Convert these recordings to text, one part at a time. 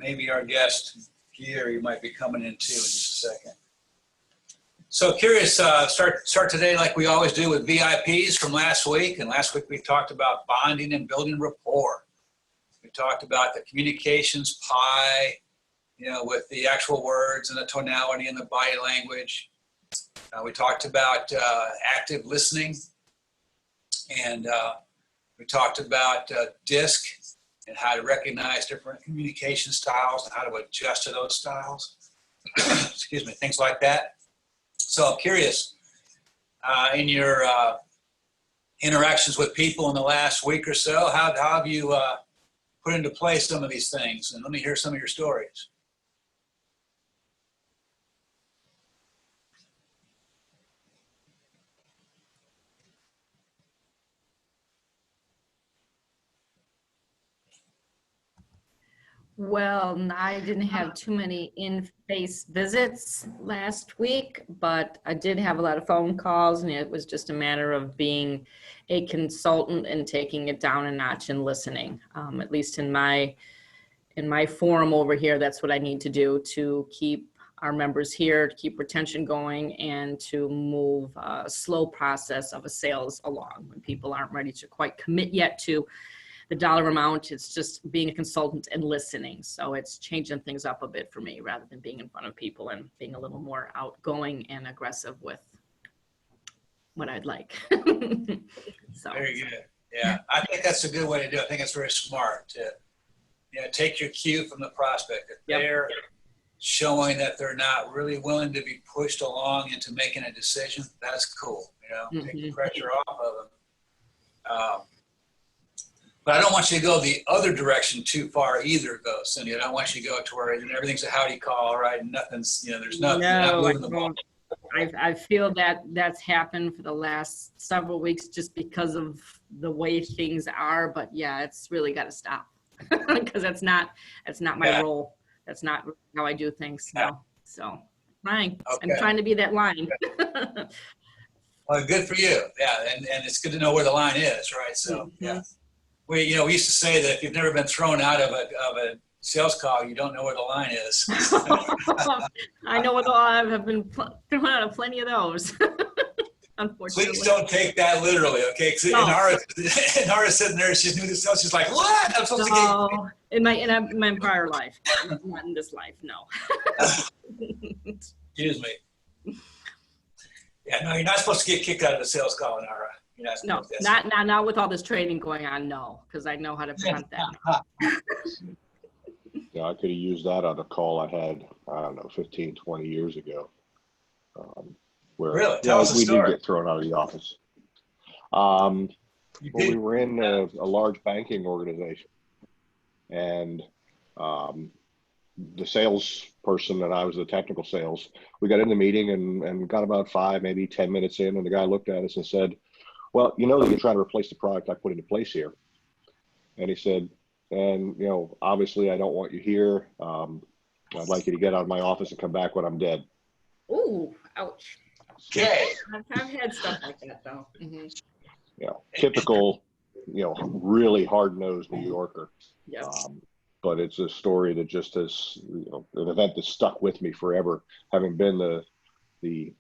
maybe our guest Gary might be coming in too in just a second. So curious, start today like we always do with VIPs from last week. And last week we talked about bonding and building rapport. We talked about the communications pie, with the actual words and the tonality and the body language. We talked about active listening, and we talked about DISC and how to recognize different communication styles and how to adjust to those styles. Excuse me, things like that. So I'm curious, in your interactions with people in the last week or so, how have you put into place some of these things? And let me hear some of your stories. Well, I didn't have too many in-face visits last week, but I did have a lot of phone calls, and it was just a matter of being a consultant and taking it down a notch and listening. At least in my forum over here, that's what I need to do to keep our members here, to keep retention going, and to move a slow process of a sales along when people aren't ready to quite commit yet to the dollar amount. It's just being a consultant and listening. So it's changing things up a bit for me rather than being in front of people and being a little more outgoing and aggressive with what I'd like. So. Very good. Yeah, I think that's a good way to do it. I think it's very smart to take your cue from the prospect. If they're showing that they're not really willing to be pushed along into making a decision, that's cool. Take the pressure off of them. But I don't want you to go the other direction too far either, though, Cindy. I don't want you to go to where everything's a howdy call, right? And nothing's, there's nothing. No, I feel that that's happened for the last several weeks just because of the way things are. But yeah, it's really got to stop because that's not my role. That's not how I do things. No. So, fine. Okay. I'm trying to be that line. Well, good for you. Yeah, and it's good to know where the line is, right? So, yeah. We used to say that if you've never been thrown out of a sales call, you don't know where the line is. I know what I've been thrown out of plenty of those. Unfortunately. Please don't take that literally, okay? Because Inara's sitting there, she's new to sales. She's like, "What? I'm supposed to get." In my prior life, not in this life, no. Excuse me. Yeah, no, you're not supposed to get kicked out of a sales call, Inara. No, not with all this training going on, no, because I know how to prevent that. Yeah, I could have used that on a call I had, I don't know, 15, 20 years ago. Where really? Tell us a story. We did get thrown out of the office. We were in a large banking organization, and the salesperson and I was the technical sales. We got in the meeting and got about 5, maybe 10 minutes in, and the guy looked at us and said, "Well, that you're trying to replace the product I put into place here." And he said, "And, obviously I don't want you here. I'd like you to get out of my office and come back when I'm dead." Ooh, ouch. Okay. I've had stuff like that, though. Mm-hmm. Typical, really hard-nosed New Yorker. Yep. But it's a story that just has, an event that stuck with me forever, having been the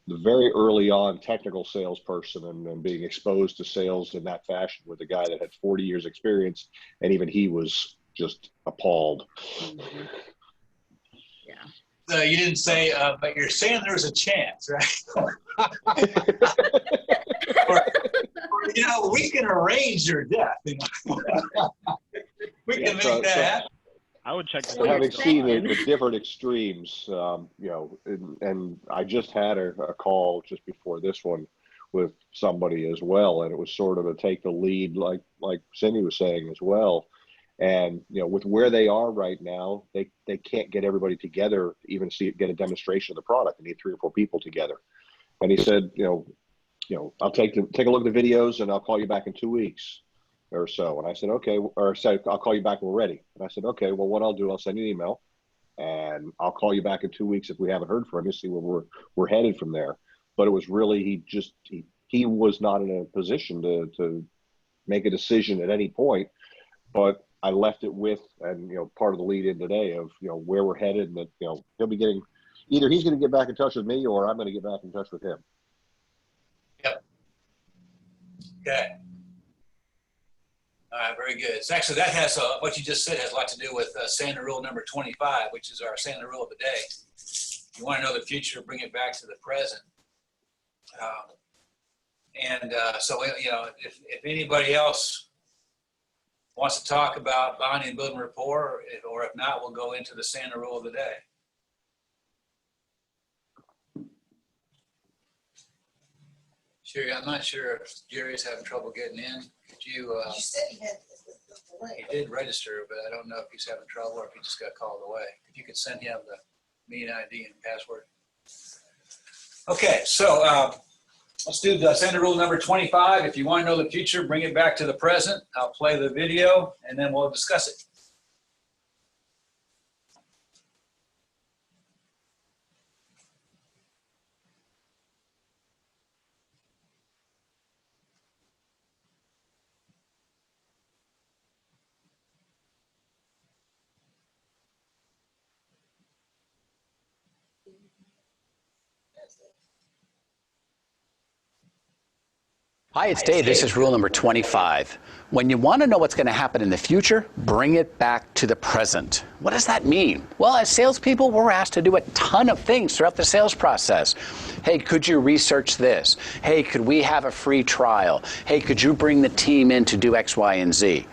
very early on technical salesperson and being exposed to sales in that fashion with a guy that had 40 years experience, and even he was just appalled. Mm-hmm. Yeah. So you didn't say, but you're saying there's a chance, right? or, we can arrange your death. We can make that happen. I would check. Having seen the different extremes, and I just had a call just before this one with somebody as well, and it was sort of a take the lead, like Cindy was saying as well. And with where they are right now, they can't get everybody together to even get a demonstration of the product. They need 3 or 4 people together. And he said, I'll take a look at the videos and I'll call you back in 2 weeks or so. And I said, okay. Or I said, I'll call you back when we're ready. And I said, okay, well, what I'll do, I'll send you an email and I'll call you back in 2 weeks if we haven't heard from him to see where we're headed from there. But it was really, he was not in a position to make a decision at any point. But I left it with, and part of the lead in today of where we're headed, and that he'll be getting, either he's going to get back in touch with me or I'm going to get back in touch with him. Yep. Okay. All right, very good. It's actually, that has, what you just said has a lot to do with Santa Rule number 25, which is our Santa Rule of the day. You want to know the future, bring it back to the present. So, if anybody else wants to talk about bonding and building rapport, or if not, we'll go into the Santa Rule of the day. Sherry, I'm not sure if Jerry's having trouble getting in. Could you? You said he had the He link. did register, but I don't know if he's having trouble or if he just got called away. If you could send him the meeting ID and password. Okay, so let's do the Santa Rule number 25. If you want to know the future, bring it back to the present. I'll play the video and then we'll discuss it. Hi, it's Dave. This is rule number 25. When you want to know what's going to happen in the future, bring it back to the present. What does that mean? Well, as salespeople, we're asked to do a ton of things throughout the sales process. Hey, could you research this? Hey, could we have a free trial? Hey, could you bring the team in to do X, Y, and Z?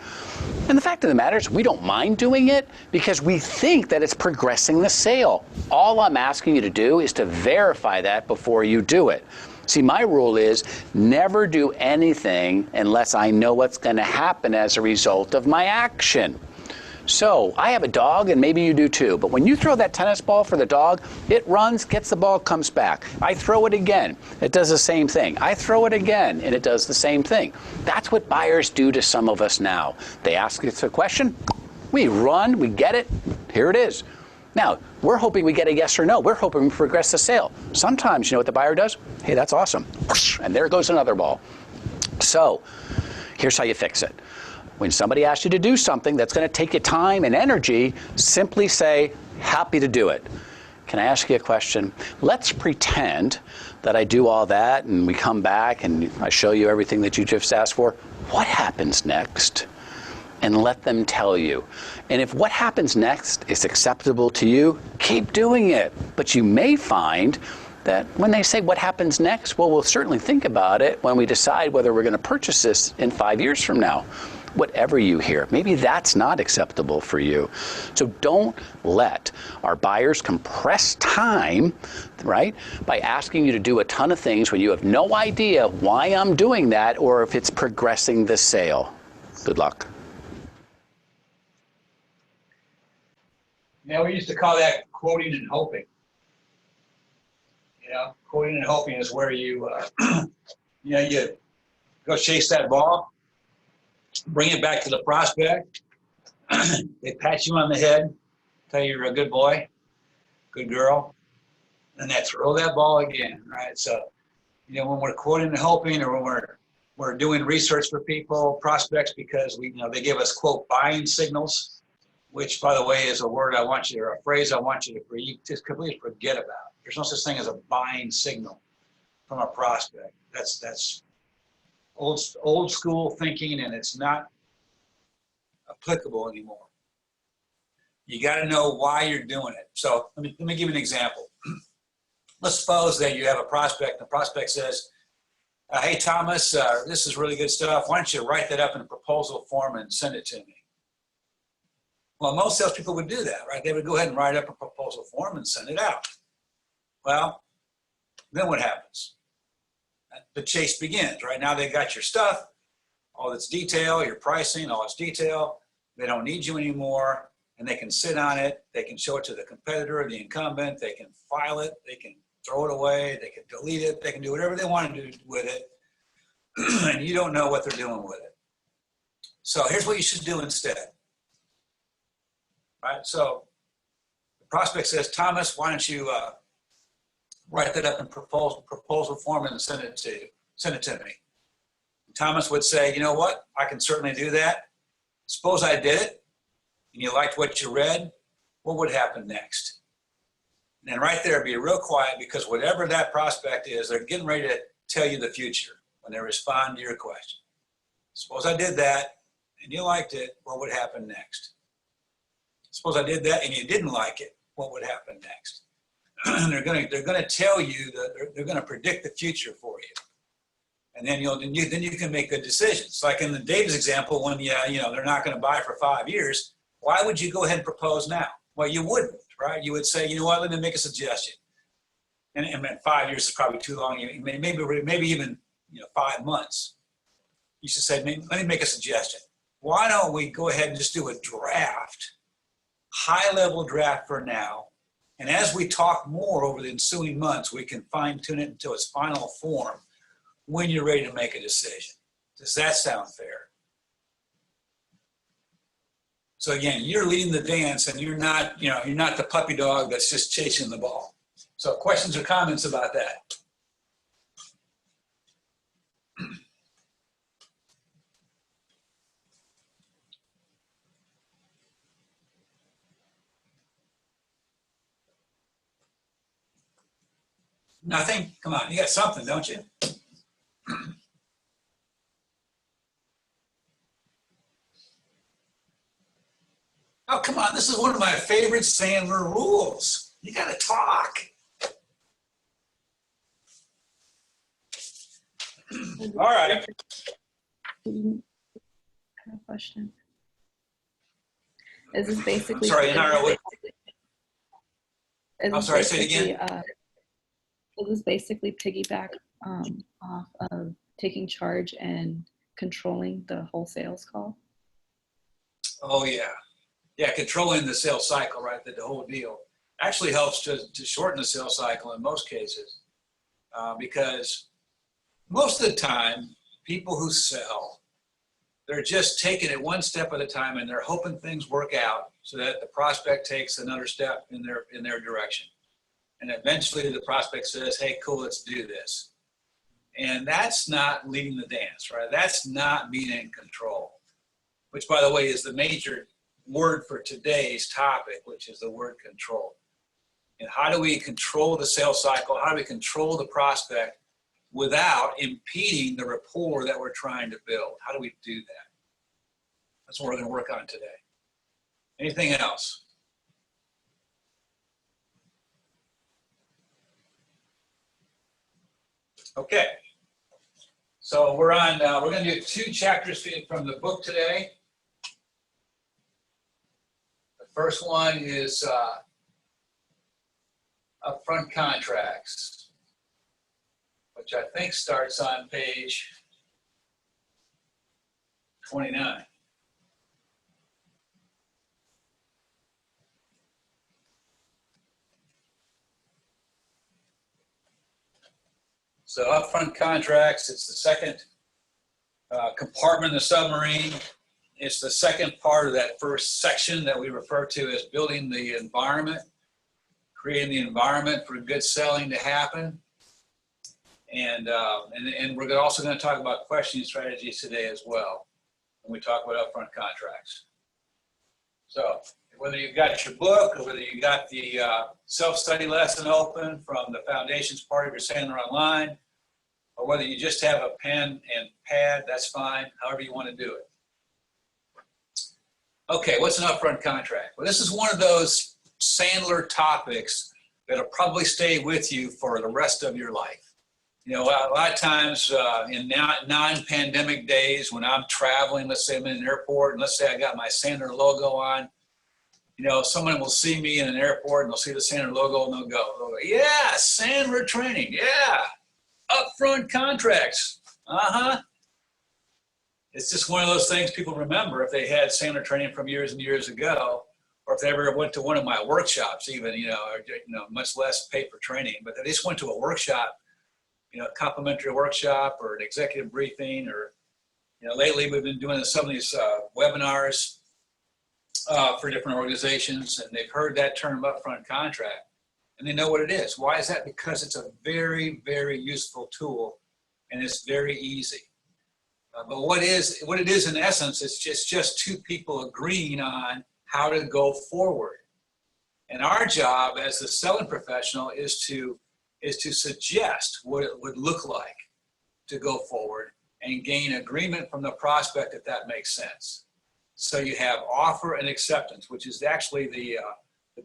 And the fact of the matter is we don't mind doing it because we think that it's progressing the sale. All I'm asking you to do is to verify that before you do it. See, my rule is never do anything unless I know what's going to happen as a result of my action. So I have a dog, and maybe you do too, but when you throw that tennis ball for the dog, it runs, gets the ball, comes back. I throw it again, it does the same thing. I throw it again, and it does the same thing. That's what buyers do to some of us now. They ask us a question, we run, we get it, here it is. Now, we're hoping we get a yes or no. We're hoping we progress the sale. Sometimes, you know what the buyer does? Hey, that's awesome. And there goes another ball. So here's how you fix it. When somebody asks you to do something that's going to take you time and energy, simply say, happy to do it. Can I ask you a question? Let's pretend that I do all that and we come back and I show you everything that you just asked for. What happens next? And let them tell you. And if what happens next is acceptable to you, keep doing it. But you may find that when they say what happens next, well, we'll certainly think about it when we decide whether we're going to purchase this in 5 years from now. Whatever you hear, maybe that's not acceptable for you. So don't let our buyers compress time, right, by asking you to do a ton of things when you have no idea why I'm doing that or if it's progressing the sale. Good luck. Yeah, we used to call that quoting and hoping. Quoting and hoping is where you, you go chase that ball, bring it back to the prospect. They pat you on the head, tell you you're a good boy, good girl, and they throw that ball again, right? So, when we're quoting and hoping, or when we're doing research for people, prospects, because they give us quote buying signals, which, by the way, is a word I want you, or a phrase I want you to just completely forget about. There's no such thing as a buying signal from a prospect. That's old school thinking, and it's not applicable anymore. You got to know why you're doing it. So let me give you an example. Let's suppose that you have a prospect. The prospect says, "Hey Thomas, this is really good stuff. Why don't you write that up in a proposal form and send it to me?" Well, most salespeople would do that, right? They would go ahead and write up a proposal form and send it out. Well, then what happens? The chase begins, right? Now they got your stuff, all its detail, your pricing, all its detail. They don't need you anymore, and they can sit on it. They can show it to the competitor, the incumbent. They can file it. They can throw it away. They can delete it. They can do whatever they want to do with it, and you don't know what they're doing with it. So here's what you should do instead. Right, so the prospect says, "Thomas, why don't you write that up in proposal form and send it to me?" Thomas would say, "You know what? I can certainly do that. Suppose I did it. and you liked what you read, what would happen next? And right there, be real quiet, because whatever that prospect is, they're getting ready to tell you the future when they respond to your question. Suppose I did that and you liked it, what would happen next? Suppose I did that and you didn't like it, what would happen next? they're going to tell you that they're going to predict the future for you. And then you can make good decisions. Like in the Dave's example, when they're not going to buy for 5 years, why would you go ahead and propose now? Well, you wouldn't, right? You would say, you know what, let me make a suggestion. And 5 years is probably too long. Maybe even 5 months. You should say, let me make a suggestion. Why don't we go ahead and just do a draft, high-level draft for now, and as we talk more over the ensuing months, we can fine-tune it until its final form when you're ready to make a decision. Does that sound fair? So again, you're leading the dance, and you're not the puppy dog that's just chasing the ball. So questions or comments about that? Nothing? Come on, you got something, don't you? Oh, come on, this is one of my favorite Sandler rules. You got to talk. All right. I have a question. Is this basically? I'm sorry, Inara, what? Is I'm this sorry, say it basically, again. Will this basically piggyback off of taking charge and controlling the whole sales call? Oh, yeah. Yeah, controlling the sales cycle, right, the whole deal. Actually helps to shorten the sales cycle in most cases, because most of the time, people who sell, they're just taking it one step at a time, and they're hoping things work out so that the prospect takes another step in their direction. And eventually the prospect says, hey, cool, let's do this. And that's not leading the dance, right? That's not being in control, which, by the way, is the major word for today's topic, which is the word control. And how do we control the sales cycle? How do we control the prospect without impeding the rapport that we're trying to build? How do we do that? That's what we're going to work on today. Anything else? Okay. So we're going to do 2 chapters from the book today. The first one is upfront contracts, which I think starts on page 29. So upfront contracts, it's the second compartment of the submarine. It's the second part of that first section that we refer to as building the environment, creating the environment for good selling to happen. And we're also going to talk about questioning strategies today as well when we talk about upfront contracts. So whether you've got your book or whether you got the self-study lesson open from the foundations part of your Sandler Online, or whether you just have a pen and pad, that's fine, however you want to do it. Okay, what's an upfront contract? Well, this is one of those Sandler topics that'll probably stay with you for the rest of your life. You know, a lot of times in non-pandemic days when I'm traveling, let's say I'm in an airport, and let's say I got my Sandler logo on, you know, someone will see me in an airport and they'll see the Sandler logo and they'll go, yeah, Sandler training, yeah, upfront contracts, It's just one of those things people remember if they had Sandler training from years and years ago, or if they ever went to one of my workshops even, much less paid for training, but they just went to a workshop, a complimentary workshop or an executive briefing, or, lately we've been doing some of these webinars for different organizations, and they've heard that term upfront contract, and they know what it is. Why is that? Because it's a very, very useful tool, and it's very easy. But what it is in essence, it's just 2 people agreeing on how to go forward. And our job as the selling professional is to suggest what it would look like to go forward and gain agreement from the prospect if that makes sense. So you have offer and acceptance, which is actually the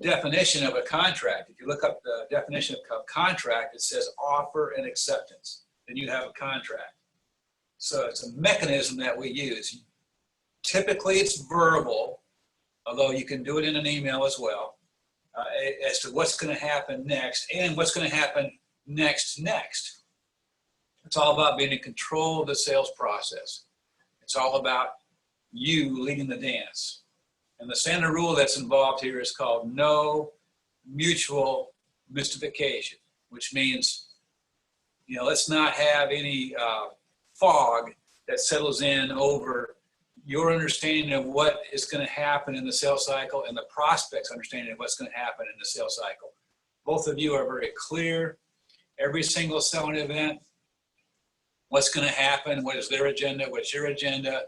definition of a contract. If you look up the definition of contract, it says offer and acceptance. Then you have a contract. So it's a mechanism that we use. Typically it's verbal, although you can do it in an email as well, as to what's going to happen next and what's going to happen next. It's all about being in control of the sales process. It's all about you leading the dance. And the standard rule that's involved here is called no mutual mystification, which means, let's not have any fog that settles in over your understanding of what is going to happen in the sales cycle and the prospect's understanding of what's going to happen in the sales cycle. Both of you are very clear. Every single selling event, what's going to happen, what is their agenda, what's your agenda,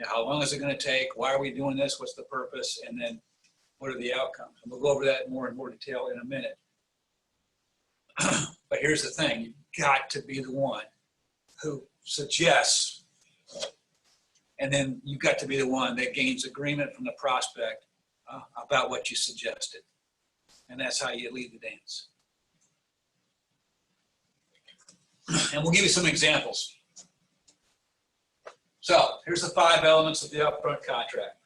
how long is it going to take, why are we doing this, what's the purpose, and then what are the outcomes. And we'll go over that more in more detail in a minute. But here's the thing, you've got to be the one who suggests, and then you've got to be the one that gains agreement from the prospect about what you suggested. And that's how you lead the dance. And we'll give you some examples. So here's the 5 elements of the upfront contract.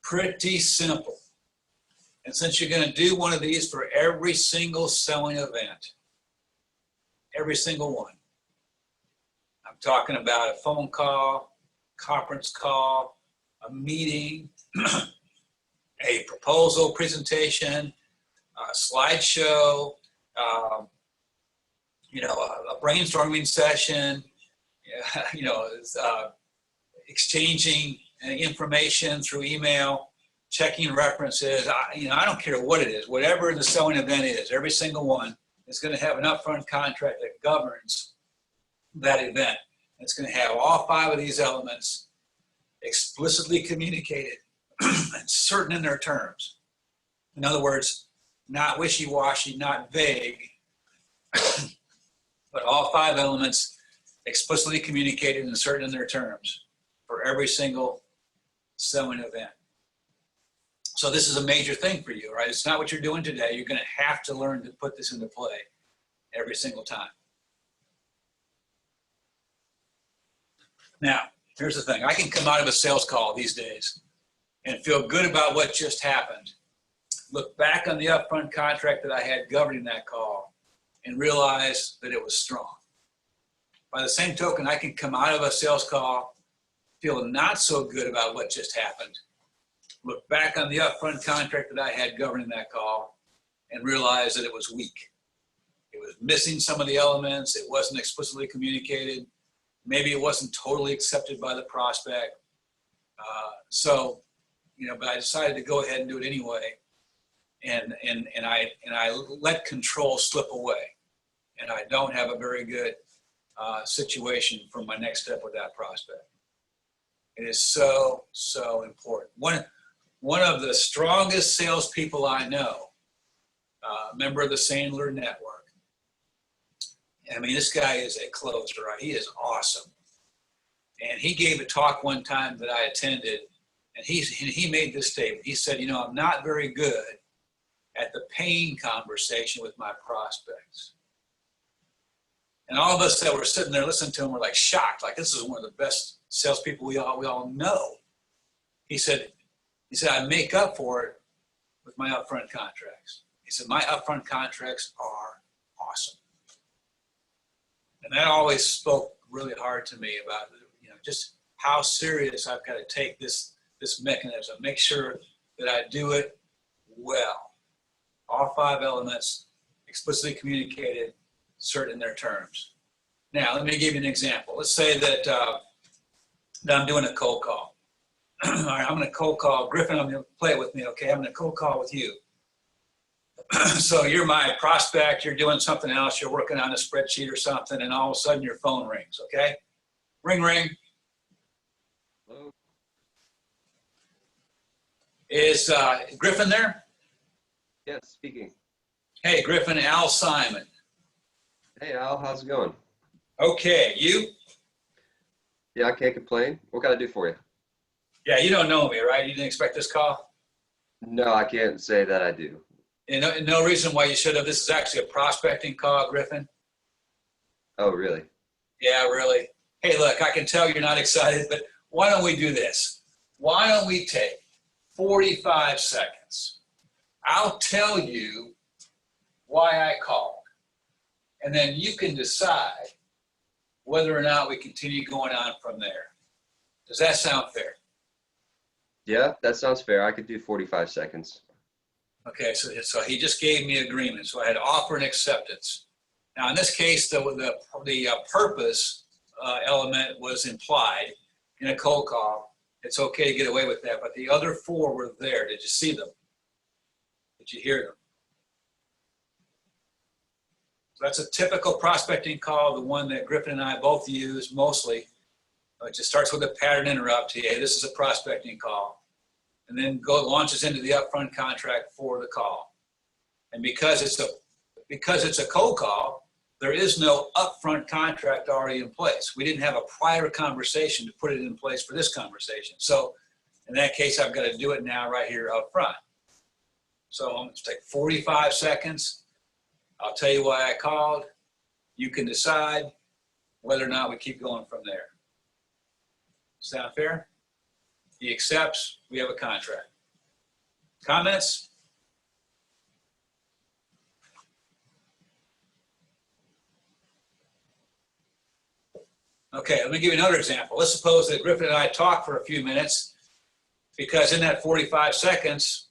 Pretty simple. And since you're going to do one of these for every single selling event, every single one, I'm talking about a phone call, conference call, a meeting, a proposal presentation, a slideshow, a brainstorming session, exchanging information through email, checking references. I don't care what it is, whatever the selling event is, every single one is going to have an upfront contract that governs that event. It's going to have all 5 of these elements explicitly communicated and certain in their terms. In other words, not wishy-washy, not vague, but all 5 elements explicitly communicated and certain in their terms for every single selling event. So this is a major thing for you, right? It's not what you're doing today. You're going to have to learn to put this into play every single time. Now, here's the thing. I can come out of a sales call these days and feel good about what just happened. Look back on the upfront contract that I had governing that call and realize that it was strong. By the same token, I can come out of a sales call, feel not so good about what just happened, look back on the upfront contract that I had governing that call and realize that it was weak. It was missing some of the elements. It wasn't explicitly communicated. Maybe it wasn't totally accepted by the prospect. But I decided to go ahead and do it anyway. And I let control slip away. And I don't have a very good situation for my next step with that prospect. It is so, so important. One of the strongest salespeople I know, member of the Sandler Network. I mean, this guy is a closer, right? He is awesome. And he gave a talk one time that I attended, and he made this statement. He said, I'm not very good at the pain conversation with my prospects. And all of us that were sitting there listening to him were like shocked, like this is one of the best salespeople we all know. He said, I make up for it with my upfront contracts. He said, my upfront contracts are awesome. And that always spoke really hard to me about, just how serious I've got to take this mechanism, make sure that I do it well. All 5 elements explicitly communicated, certain in their terms. Now, let me give you an example. Let's say that I'm doing a cold call. All right, I'm going to cold call. Griffin, I'm going to play it with me, okay? I'm going to cold call with you. So you're my prospect, you're doing something else, you're working on a spreadsheet or something, and all of a sudden your phone rings, okay? Ring, ring. Is Griffin there? Yes, speaking. Hey, Griffin, Al Simon. Hey, Al, how's it going? Okay, you? Yeah, I can't complain. What can I do for you? Yeah, you don't know me, right? You didn't expect this call? No, I can't say that I do. And no reason why you should have. This is actually a prospecting call, Griffin. Oh, really? Yeah, really. Hey, look, I can tell you're not excited, but why don't we do this? Why don't we take 45 seconds? I'll tell you why I called, and then you can decide whether or not we continue going on from there. Does that sound fair? Yeah, that sounds fair. I could do 45 seconds. Okay, so he just gave me agreement. So I had offer and acceptance. Now, in this case, the purpose element was implied in a cold call. It's okay to get away with that, but the other four were there. Did you see them? Did you hear them? So that's a typical prospecting call, the one that Griffin and I both use mostly. It just starts with a pattern interrupt. Hey, this is a prospecting call. And then launches into the upfront contract for the call. And because it's a cold call, there is no upfront contract already in place. We didn't have a prior conversation to put it in place for this conversation. So in that case, I've got to do it now right here up front. So I'm going to take 45 seconds. I'll tell you why I called. You can decide whether or not we keep going from there. Sound fair? He accepts, we have a contract. Comments? Okay, let me give you another example. Let's suppose that Griffin and I talk for a few minutes, because in that 45 seconds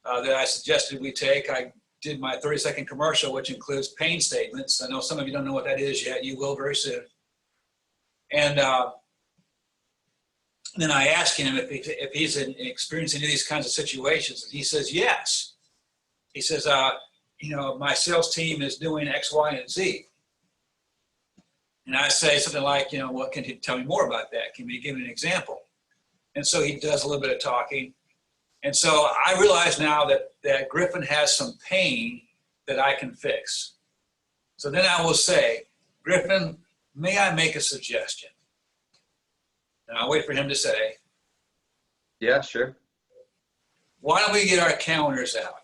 that I suggested we take, I did my 30-second commercial, which includes pain statements. I know some of you don't know what that is yet. You will very soon. And then I asked him if he's experienced any of these kinds of situations, and he says yes. He says, my sales team is doing X, Y, and Z. And I say something like, what can you tell me more about that? Can you give me an example? And so he does a little bit of talking. And so I realize now that Griffin has some pain that I can fix. So then I will say, Griffin, may I make a suggestion? And I'll wait for him to say, Yeah, sure. why don't we get our calendars out?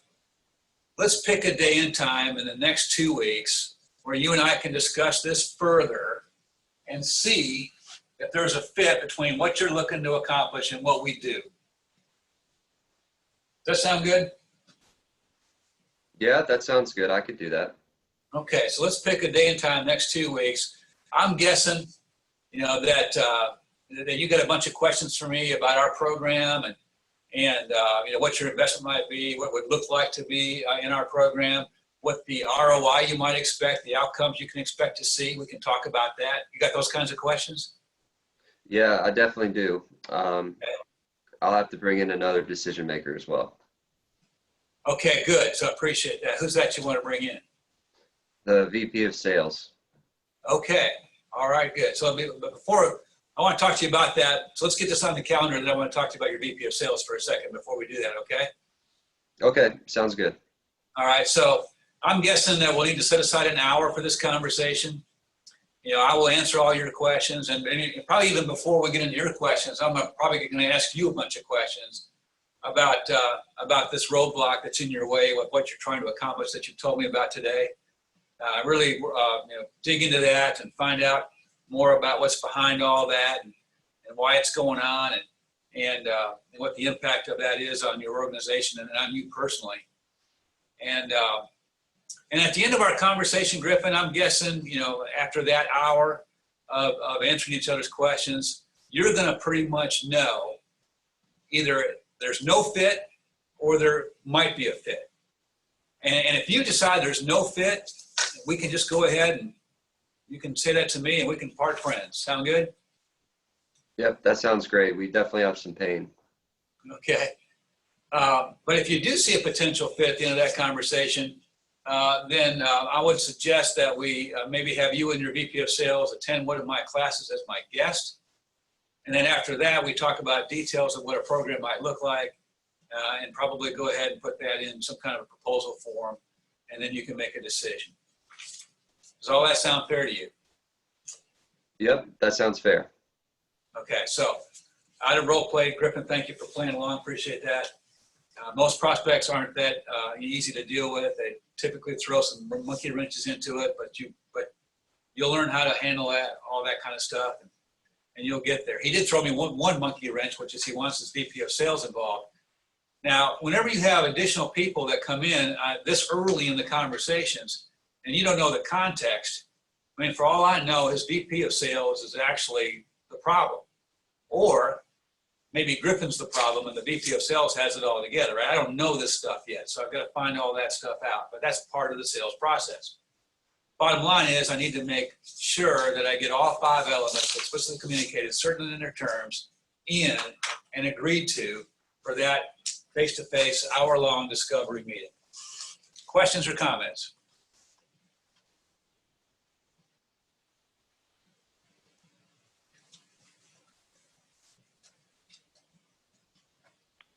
Let's pick a day and time in the next 2 weeks where you and I can discuss this further and see if there's a fit between what you're looking to accomplish and what we do. Does that sound good? Yeah, that sounds good. I could do that. Okay, so let's pick a day and time next 2 weeks. I'm guessing, that you got a bunch of questions for me about our program and what your investment might be, what it would look like to be in our program, what the ROI you might expect, the outcomes you can expect to see. We can talk about that. You got those kinds of questions? Yeah, I definitely do. I'll have to bring in another decision maker as well. Okay, good. So I appreciate that. Who's that you want to bring in? The VP of Sales. Okay. All right, good. So before I want to talk to you about that, so let's get this on the calendar, and then I want to talk to you about your VP of Sales for a second before we do that, okay? Okay, sounds good. All right, so I'm guessing that we'll need to set aside an hour for this conversation. I will answer all your questions, and probably even before we get into your questions, I'm probably going to ask you a bunch of questions about this roadblock that's in your way, what you're trying to accomplish that you told me about today. Really, dig into that and find out more about what's behind all that and why it's going on and what the impact of that is on your organization and on you personally. And at the end of our conversation, Griffin, I'm guessing, after that hour of answering each other's questions, you're going to pretty much know either there's no fit or there might be a fit. And if you decide there's no fit, we can just go ahead and you can say that to me and we can part friends. Sound good? Yep, that sounds great. We definitely have some pain. Okay. But if you do see a potential fit at the end of that conversation, then I would suggest that we maybe have you and your VP of Sales attend one of my classes as my guest. And then after that, we talk about details of what a program might look like. and probably go ahead and put that in some kind of a proposal form, and then you can make a decision. Does all that sound fair to you? Yep, that sounds fair. Okay, so out of role play, Griffin, thank you for playing along. Appreciate that. Most prospects aren't that easy to deal with. They typically throw some monkey wrenches into it, but you'll learn how to handle that, all that kind of stuff, and you'll get there. He did throw me one monkey wrench, which is he wants his VP of sales involved. Now, whenever you have additional people that come in this early in the conversations, and you don't know the context, I mean, for all I know, his VP of sales is actually the problem. Or maybe Griffin's the problem and the VP of sales has it all together, right? I don't know this stuff yet, so I've got to find all that stuff out, but that's part of the sales process. Bottom line is I need to make sure that I get all 5 elements explicitly communicated, certain in their terms, in and agreed to for that face-to-face hour-long discovery meeting. Questions or comments?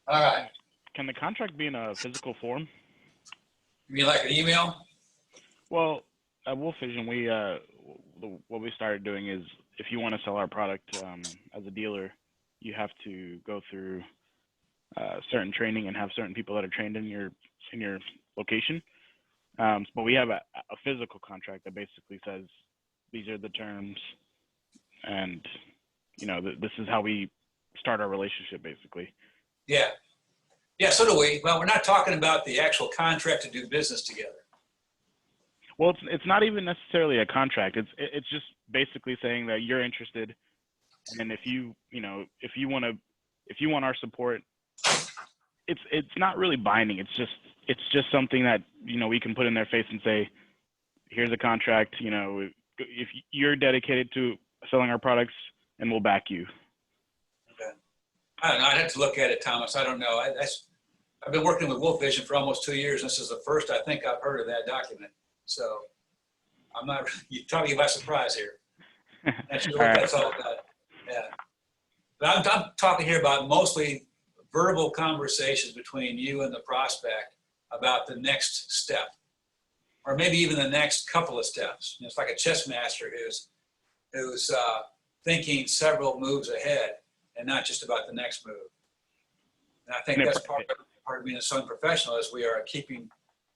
All right. Can the contract be in a physical form? You mean like an email? Well, at Wolf Vision, what we started doing is if you want to sell our product as a dealer, you have to go through certain training and have certain people that are trained in your location. But we have a physical contract that basically says these are the terms, and this is how we start our relationship, basically. Yeah. Yeah, so do we. Well, we're not talking about the actual contract to do business together. Well, it's not even necessarily a contract. It's just basically saying that you're interested, and if you want our support, it's not really binding. It's just something that we can put in their face and say, here's a contract. If you're dedicated to selling our products, and we'll back you. Okay. I don't know. I'd have to look at it, Thomas. I don't know. I've been working with Wolf Vision for almost 2 years. And this is the first I think I've heard of that document. So I'm not, you're talking about surprise here. That's what that's all about. Yeah. But I'm talking here about mostly verbal conversations between you and the prospect about the next step, or maybe even the next couple of steps. It's like a chess master who's thinking several moves ahead and not just about the next move. And I think that's part of being a selling professional is we are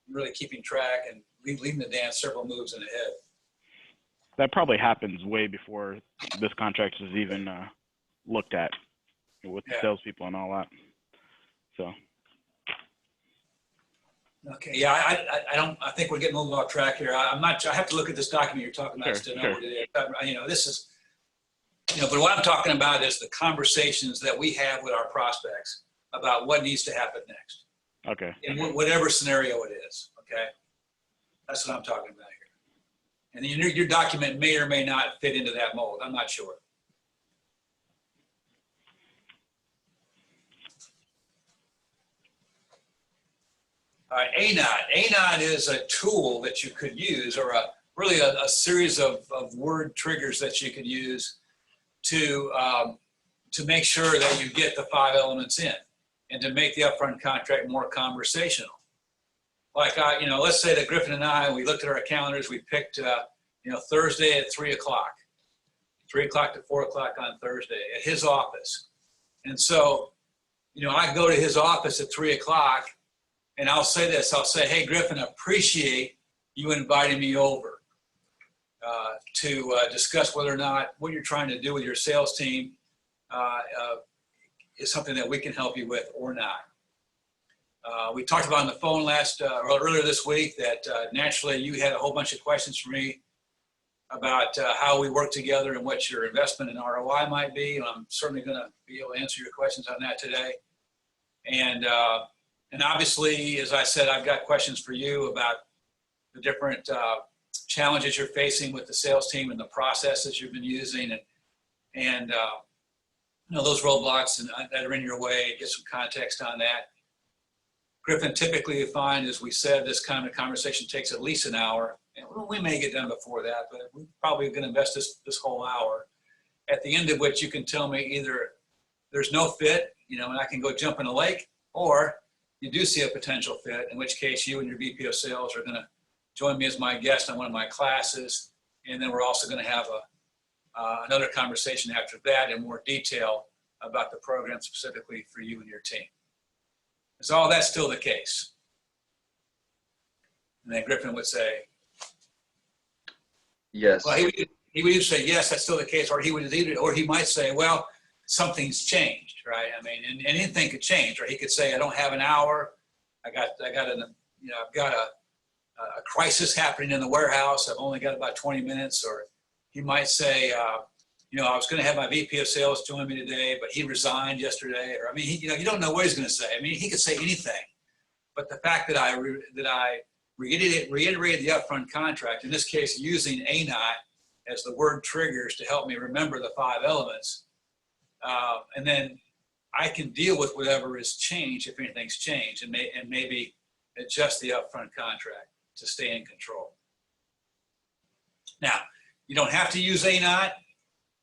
really keeping track and leading the dance several moves in ahead. That probably happens way before this contract is even looked at with the salespeople and all that. So. Okay. Yeah, I think we're getting a little off track here. I have to look at this document you're talking about to know what it is. This is, but what I'm talking about is the conversations that we have with our prospects about what needs to happen next. Okay. In whatever scenario it is. Okay. That's what I'm talking about here. And your document may or may not fit into that mold. I'm not sure. All right, ANOD. ANOD is a tool that you could use, or really a series of word triggers that you can use to make sure that you get the 5 elements in and to make the upfront contract more conversational. Like, let's say that Griffin and I, we looked at our calendars, we picked, Thursday at 3 o'clock, 3 o'clock to 4 o'clock on Thursday at his office. And so, I go to his office at 3 o'clock and I'll say this, I'll say, hey, Griffin, I appreciate you inviting me over to discuss whether or not what you're trying to do with your sales team is something that we can help you with or not. We talked about on the phone earlier this week that naturally you had a whole bunch of questions for me about how we work together and what your investment in ROI might be. And I'm certainly going to be able to answer your questions on that today. And obviously, as I said, I've got questions for you about the different challenges you're facing with the sales team and the processes you've been using and those roadblocks that are in your way, get some context on that. Griffin, typically you find, as we said, this kind of conversation takes at least an hour. And we may get done before that, but we're probably going to invest this whole hour, at the end of which you can tell me either there's no fit, and I can go jump in a lake, or you do see a potential fit, in which case you and your VP of sales are going to join me as my guest on one of my classes. And then we're also going to have another conversation after that in more detail about the program specifically for you and your team. Is all that still the case? And then Griffin would say, Yes. well, he would either say, yes, that's still the case, or he might say, well, something's changed, right? I mean, and anything could change, or he could say, I don't have an hour. I've got a crisis happening in the warehouse. I've only got about 20 minutes. Or he might say, I was going to have my VP of sales join me today, but he resigned yesterday. Or, I mean, you don't know what he's going to say. I mean, he could say anything. But the fact that I reiterated the upfront contract, in this case, using ANOT as the word triggers to help me remember the 5 elements, and then I can deal with whatever is changed, if anything's changed, and maybe adjust the upfront contract to stay in control. Now, you don't have to use ANOT.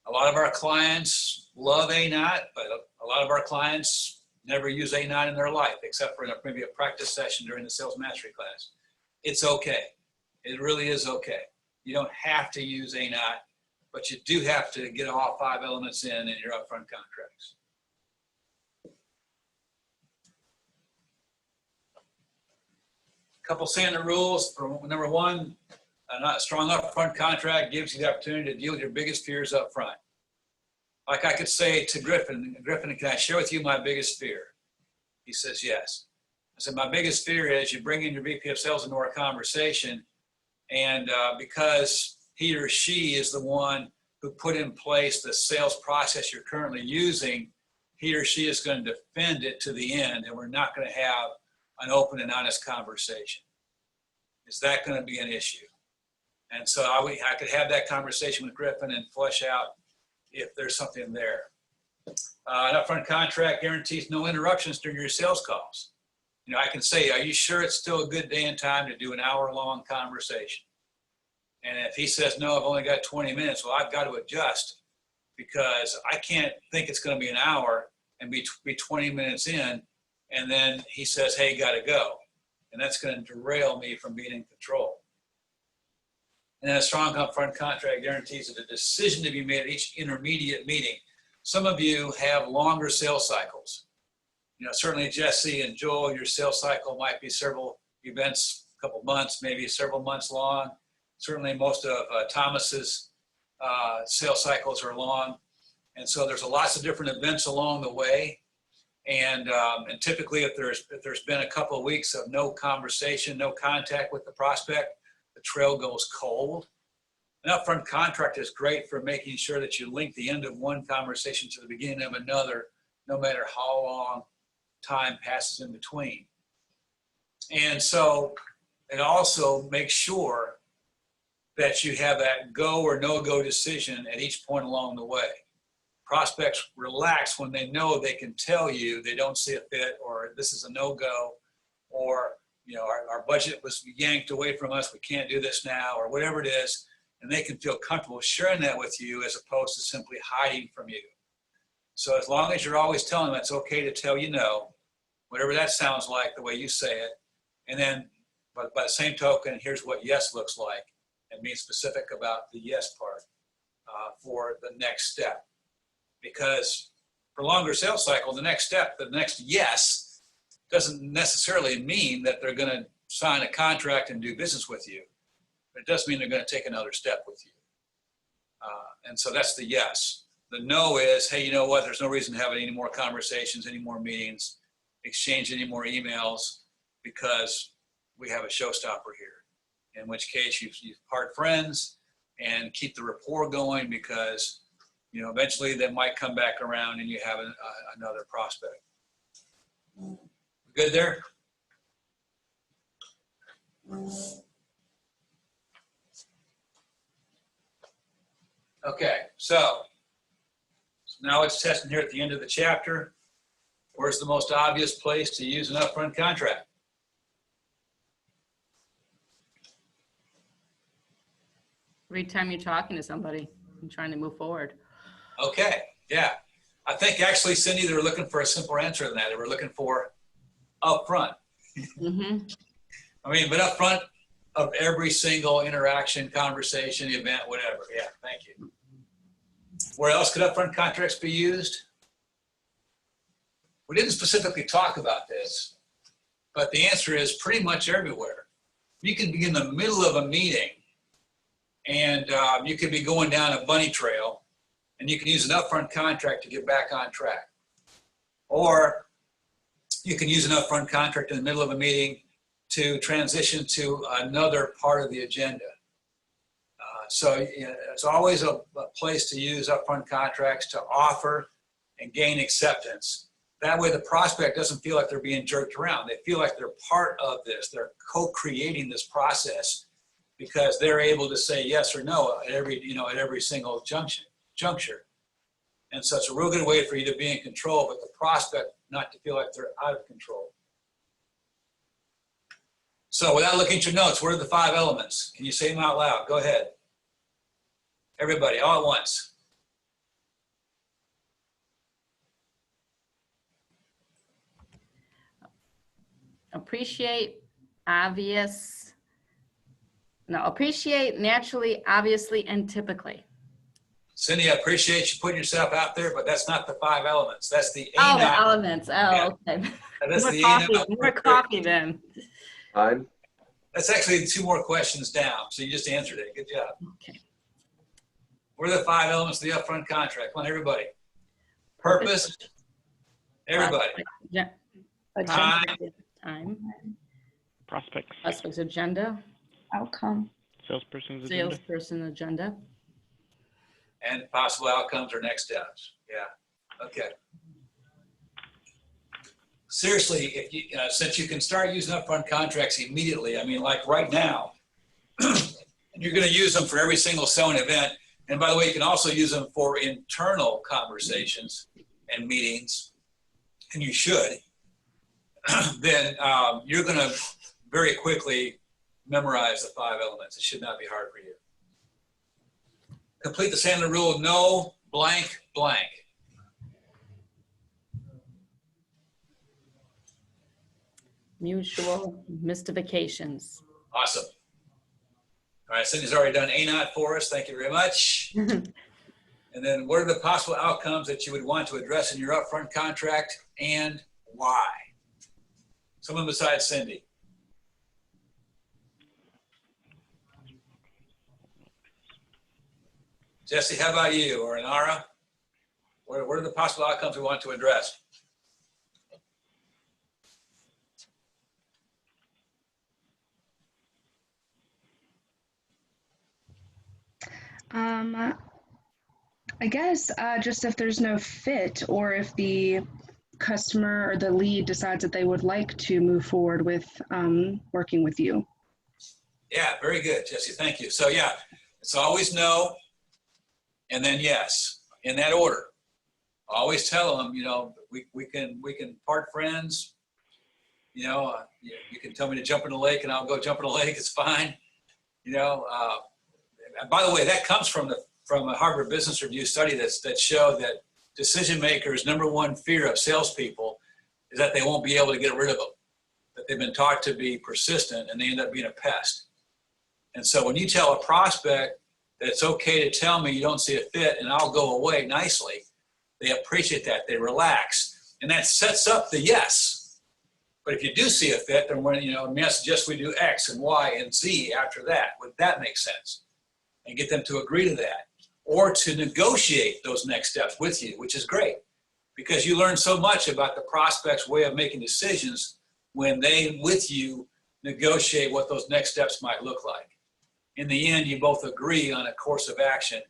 A lot of our clients love ANOT, but a lot of our clients never use ANOT in their life, except for maybe a practice session during the sales mastery class. It's okay. It really is okay. You don't have to use ANOT, but you do have to get all 5 elements in your upfront contracts. Couple standard rules. For number 1, a strong upfront contract gives you the opportunity to deal with your biggest fears up front. Like I could say to Griffin, can I share with you my biggest fear? He says, yes. I said, my biggest fear is you bring in your VP of sales into our conversation, and because he or she is the one who put in place the sales process you're currently using, he or she is going to defend it to the end, and we're not going to have an open and honest conversation. Is that going to be an issue? And so I could have that conversation with Griffin and flesh out if there's something there. An upfront contract guarantees no interruptions during your sales calls. I can say, are you sure it's still a good day and time to do an hour-long conversation? And if he says, no, I've only got 20 minutes, well, I've got to adjust, because I can't think it's going to be an hour and be 20 minutes in, and then he says, hey, got to go. And that's going to derail me from being in control. And then a strong upfront contract guarantees that a decision to be made at each intermediate meeting. Some of you have longer sales cycles. Certainly Jesse and Joel, your sales cycle might be several events, a couple months, maybe several months long. Certainly most of Thomas's sales cycles are long. And so there's lots of different events along the way. And typically if there's been a couple of weeks of no conversation, no contact with the prospect, the trail goes cold. An upfront contract is great for making sure that you link the end of one conversation to the beginning of another, no matter how long time passes in between. And so it also makes sure that you have that go or no-go decision at each point along the way. Prospects relax when they know they can tell you they don't see a fit, or this is a no-go, or our budget was yanked away from us, we can't do this now, or whatever it is, and they can feel comfortable sharing that with you as opposed to simply hiding from you. So as long as you're always telling them it's okay to tell you no, whatever that sounds like, the way you say it, and then but by the same token, here's what yes looks like, and being specific about the yes part for the next step. Because for longer sales cycle, the next step, the next yes, doesn't necessarily mean that they're going to sign a contract and do business with you. But it does mean they're going to take another step with you. And so that's the yes. The no is, hey, you know what? There's no reason to have any more conversations, any more meetings, exchange any more emails, because we have a showstopper here. In which case you part friends and keep the rapport going, because eventually they might come back around and you have another prospect. Good there? Okay, so now it's testing here at the end of the chapter. Where's the most obvious place to use an upfront contract? Every time you're talking to somebody and trying to move forward. Okay, yeah. I think actually, Cindy, they were looking for a simpler answer than that. They were looking for up front. Mhm. I mean, but up front of every single interaction, conversation, event, whatever. Yeah, thank you. Where else could upfront contracts be used? We didn't specifically talk about this, but the answer is pretty much everywhere. You can be in the middle of a meeting and you could be going down a bunny trail and you can use an upfront contract to get back on track. Or you can use an upfront contract in the middle of a meeting to transition to another part of the agenda. So it's always a place to use upfront contracts to offer and gain acceptance. That way the prospect doesn't feel like they're being jerked around. They feel like they're part of this. They're co-creating this process because they're able to say yes or no at every single juncture. And so it's a real good way for you to be in control, but the prospect not to feel like they're out of control. So without looking at your notes, what are the 5 elements? Can you say them out loud? Go ahead. Everybody, all at once. Appreciate, naturally, obviously, and typically. Cindy, I appreciate you putting yourself out there, but that's not the 5 elements. That's the Oh, the A-Not. elements. Oh, okay. That's More the coffee, A-Not. more coffee then. Time. That's actually 2 more questions down, so you just answered it. Good job. Okay. What are the 5 elements of the upfront contract? Come on, everybody. Purpose. Everybody. Yeah. Time. Time. Prospects. Prospects agenda. Outcome. Salesperson's agenda. Salesperson agenda. And possible outcomes or next steps. Yeah. Okay. Seriously, if you, since you can start using upfront contracts immediately, I mean, like right now, you're going to use them for every single selling event. And by the way, you can also use them for internal conversations and meetings, and you should. Then you're going to very quickly memorize the 5 elements. It should not be hard for you. Complete the standard rule, no blank blank. Mutual mystifications. Awesome. All right, Cindy's already done A-Not for us. Thank you very much. And then what are the possible outcomes that you would want to address in your upfront contract and why? Someone besides Cindy. Jesse, how about you? Or Inara? What are the possible outcomes we want to address? I guess just if there's no fit or if the customer or the lead decides that they would like to move forward with working with you. Yeah, very good, Jesse. Thank you. So yeah, it's always no, and then yes, in that order. Always tell them, we can part friends. You can tell me to jump in the lake, and I'll go jump in the lake. It's fine. By the way, that comes from a Harvard Business Review study that showed that decision makers' number 1 fear of salespeople is that they won't be able to get rid of them. That they've been taught to be persistent, and they end up being a pest. And so when you tell a prospect that it's okay to tell me you don't see a fit and I'll go away nicely, they appreciate that. They relax, and that sets up the yes. But if you do see a fit, then when may I suggest we do X and Y and Z after that? Would that make sense? And get them to agree to that, or to negotiate those next steps with you, which is great, because you learn so much about the prospect's way of making decisions when they, with you, negotiate what those next steps might look like. In the end, you both agree on a course of action,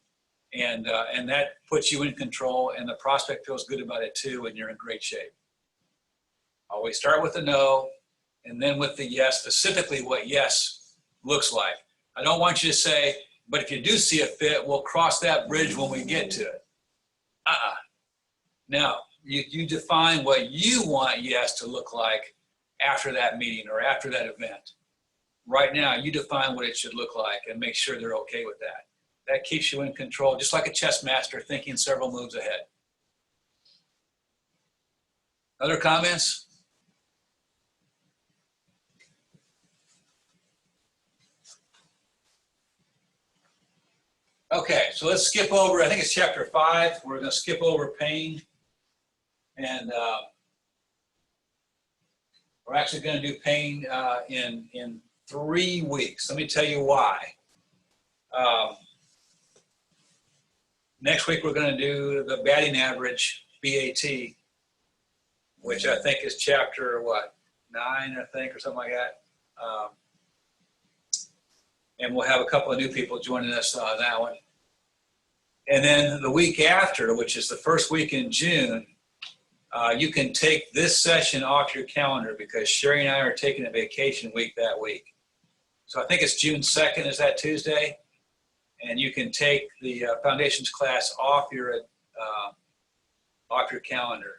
and that puts you in control, and the prospect feels good about it too, and you're in great shape. Always start with the no, and then with the yes, specifically what yes looks like. I don't want you to say, but if you do see a fit, we'll cross that bridge when we get to it. No, you define what you want yes to look like after that meeting or after that event. Right now, you define what it should look like and make sure they're okay with that. That keeps you in control, just like a chess master thinking several moves ahead. Other comments? Okay, so let's skip over, I think it's chapter 5. We're going to skip over pain. And we're actually going to do pain in 3 weeks. Let me tell you why. Next week, we're going to do the batting average, BAT, which I think is chapter, 9, I think, or something like that. And we'll have a couple of new people joining us on that one. And then the week after, which is the first week in June, you can take this session off your calendar because Sherry and I are taking a vacation week that week. So I think it's June 2nd, is that Tuesday? And you can take the foundations class off your calendar.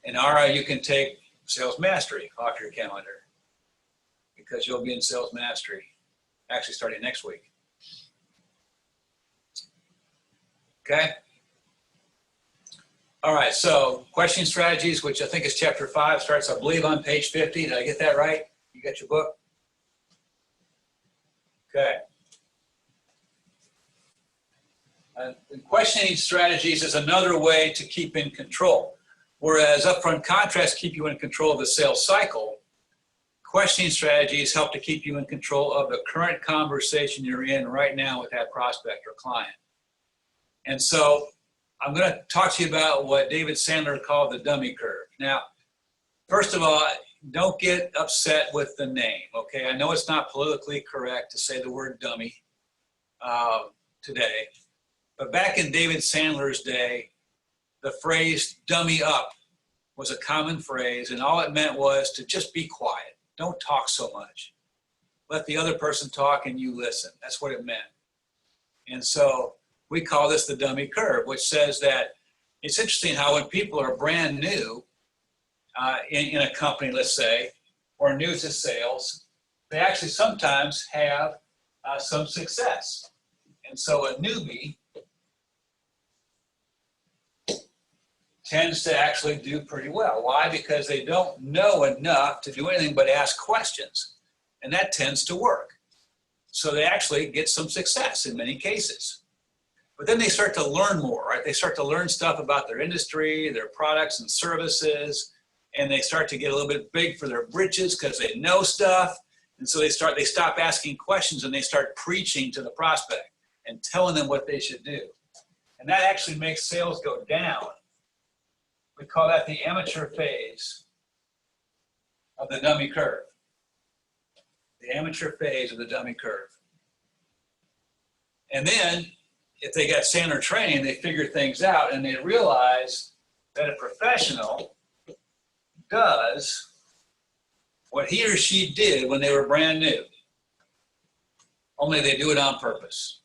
And Ara, you can take sales mastery off your calendar because you'll be in sales mastery actually starting next week. Okay. All right, so questioning strategies, which I think is chapter 5, starts, I believe, on page 50. Did I get that right? You got your book? Okay. And questioning strategies is another way to keep in control. Whereas upfront contracts keep you in control of the sales cycle, questioning strategies help to keep you in control of the current conversation you're in right now with that prospect or client. And so I'm going to talk to you about what David Sandler called the dummy curve. Now, first of all, don't get upset with the name, okay? I know it's not politically correct to say the word dummy today, but back in David Sandler's day, the phrase dummy up was a common phrase, and all it meant was to just be quiet. Don't talk so much. Let the other person talk and you listen. That's what it meant. And so we call this the dummy curve, which says that it's interesting how when people are brand new in a company, let's say, or new to sales, they actually sometimes have some success. And so a newbie tends to actually do pretty well. Why? Because they don't know enough to do anything but ask questions. And that tends to work. So they actually get some success in many cases. But then they start to learn more, right? They start to learn stuff about their industry, their products and services, and they start to get a little bit big for their britches because they know stuff. And so they stop asking questions and they start preaching to the prospect and telling them what they should do. And that actually makes sales go down. We call that the amateur phase of the dummy curve. The amateur phase of the dummy curve. And then, if they got Sandler training, they figure things out and they realize that a professional does what he or she did when they were brand new. Only they do it on purpose.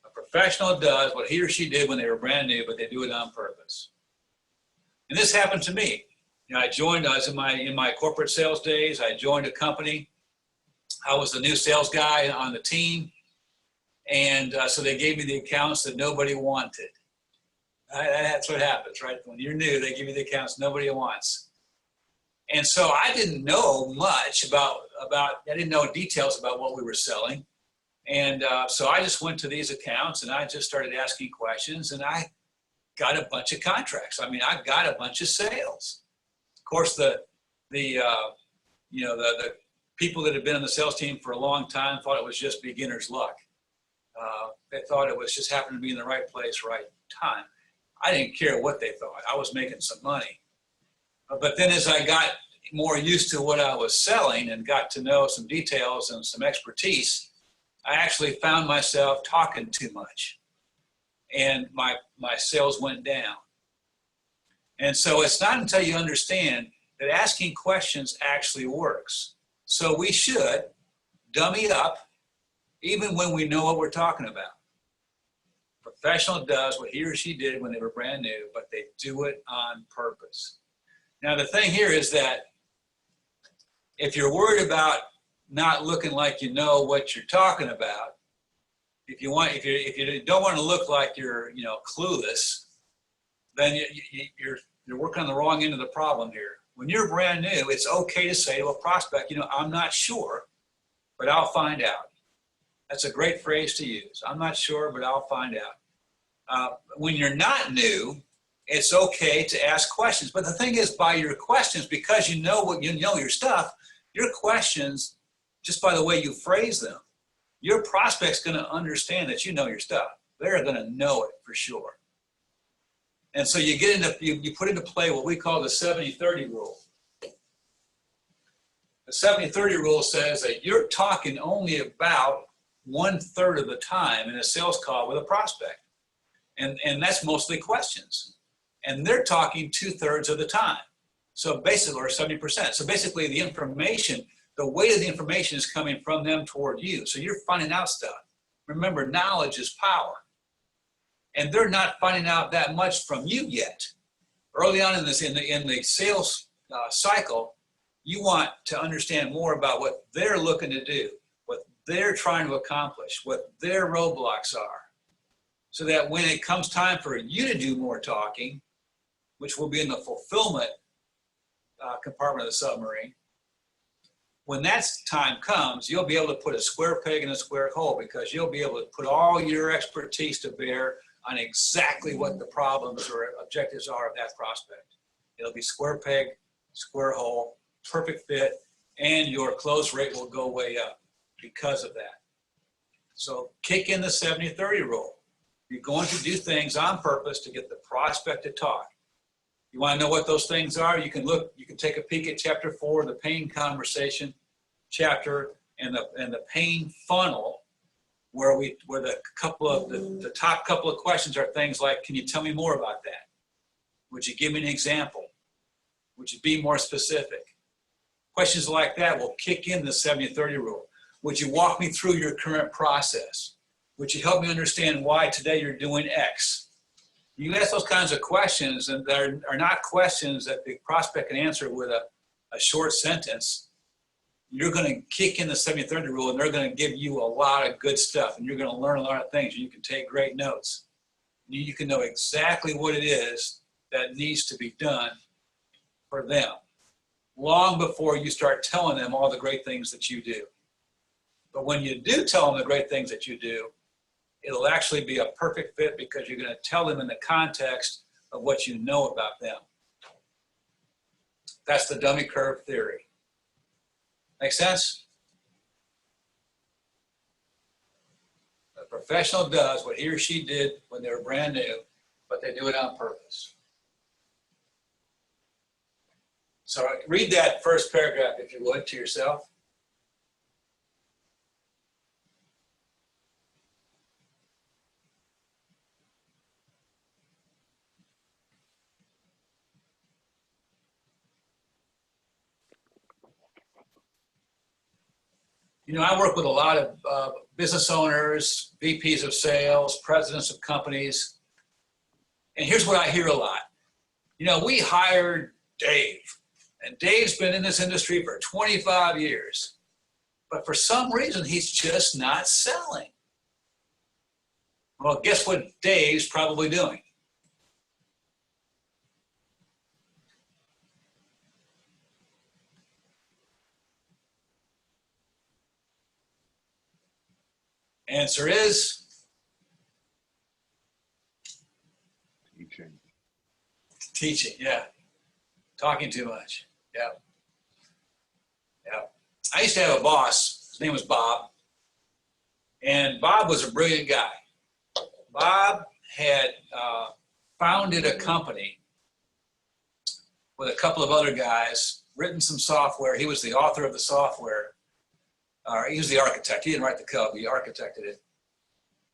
A professional does what he or she did when they were brand new, but they do it on purpose. And this happened to me. You know, I was in my corporate sales days. I joined a company. I was the new sales guy on the team. And so they gave me the accounts that nobody wanted. That's what happens, right? When you're new, they give you the accounts nobody wants. And so I didn't know much about I didn't know details about what we were selling. And so I just went to these accounts and I just started asking questions and I got a bunch of contracts. I mean, I got a bunch of sales. Of course, the people that had been on the sales team for a long time thought it was just beginner's luck. They thought it was just happened to be in the right place, right time. I didn't care what they thought. I was making some money. But then as I got more used to what I was selling and got to know some details and some expertise, I actually found myself talking too much. And my sales went down. And so it's not until you understand that asking questions actually works. So we should dummy up even when we know what we're talking about. Professional does what he or she did when they were brand new, but they do it on purpose. Now the thing here is that if you're worried about not looking like you know what you're talking about, if you don't want to look like you're clueless, then you're working on the wrong end of the problem here. When you're brand new, it's okay to say to a prospect, I'm not sure, but I'll find out. That's a great phrase to use. I'm not sure, but I'll find out. When you're not new, it's okay to ask questions. But the thing is, by your questions, because you know your stuff, your questions, just by the way you phrase them, your prospect's going to understand that you know your stuff. They're going to know it for sure. And so you get into, you put into play what we call the 70-30 rule. The 70-30 rule says that you're talking only about 1/3 of the time in a sales call with a prospect. And that's mostly questions. And they're talking 2/3 of the time. So basically, or 70%. So basically the information, the weight of the information is coming from them toward you. So you're finding out stuff. Remember, knowledge is power. And they're not finding out that much from you yet. Early on in the sales cycle, you want to understand more about what they're looking to do, what they're trying to accomplish, what their roadblocks are. So that when it comes time for you to do more talking, which will be in the fulfillment compartment of the submarine, when that time comes, you'll be able to put a square peg in a square hole, because you'll be able to put all your expertise to bear on exactly what the problems or objectives are of that prospect. It'll be square peg, square hole, perfect fit, and your close rate will go way up because of that. So kick in the 70-30 rule. You're going to do things on purpose to get the prospect to talk. You want to know what those things are? You can take a peek at chapter 4, the pain conversation chapter, and the pain funnel, where the top couple of questions are things like, can you tell me more about that? Would you give me an example? Would you be more specific? Questions like that will kick in the 70-30 rule. Would you walk me through your current process? Would you help me understand why today you're doing X? You ask those kinds of questions, and they are not questions that the prospect can answer with a short sentence. You're going to kick in the 70-30 rule, and they're going to give you a lot of good stuff, and you're going to learn a lot of things. You can take great notes. You can know exactly what it is that needs to be done for them, long before you start telling them all the great things that you do. But when you do tell them the great things that you do, it'll actually be a perfect fit, because you're going to tell them in the context of what you know about them. That's the dummy curve theory. Make sense? A professional does what he or she did when they were brand new, but they do it on purpose. So read that first paragraph, if you would, to yourself. You know, I work with a lot of business owners, VPs of sales, presidents of companies. And here's what I hear a lot. You know, we hired Dave, and Dave's been in this industry for 25 years. But for some reason, he's just not selling. Well, guess what Dave's probably doing? Answer is teaching, yeah. Talking too much, yeah. Yeah. I used to have a boss, his name was Bob, and Bob was a brilliant guy. Bob had founded a company with a couple of other guys, written some software. He was the author of the software. He was the architect. He didn't write the code, he architected it.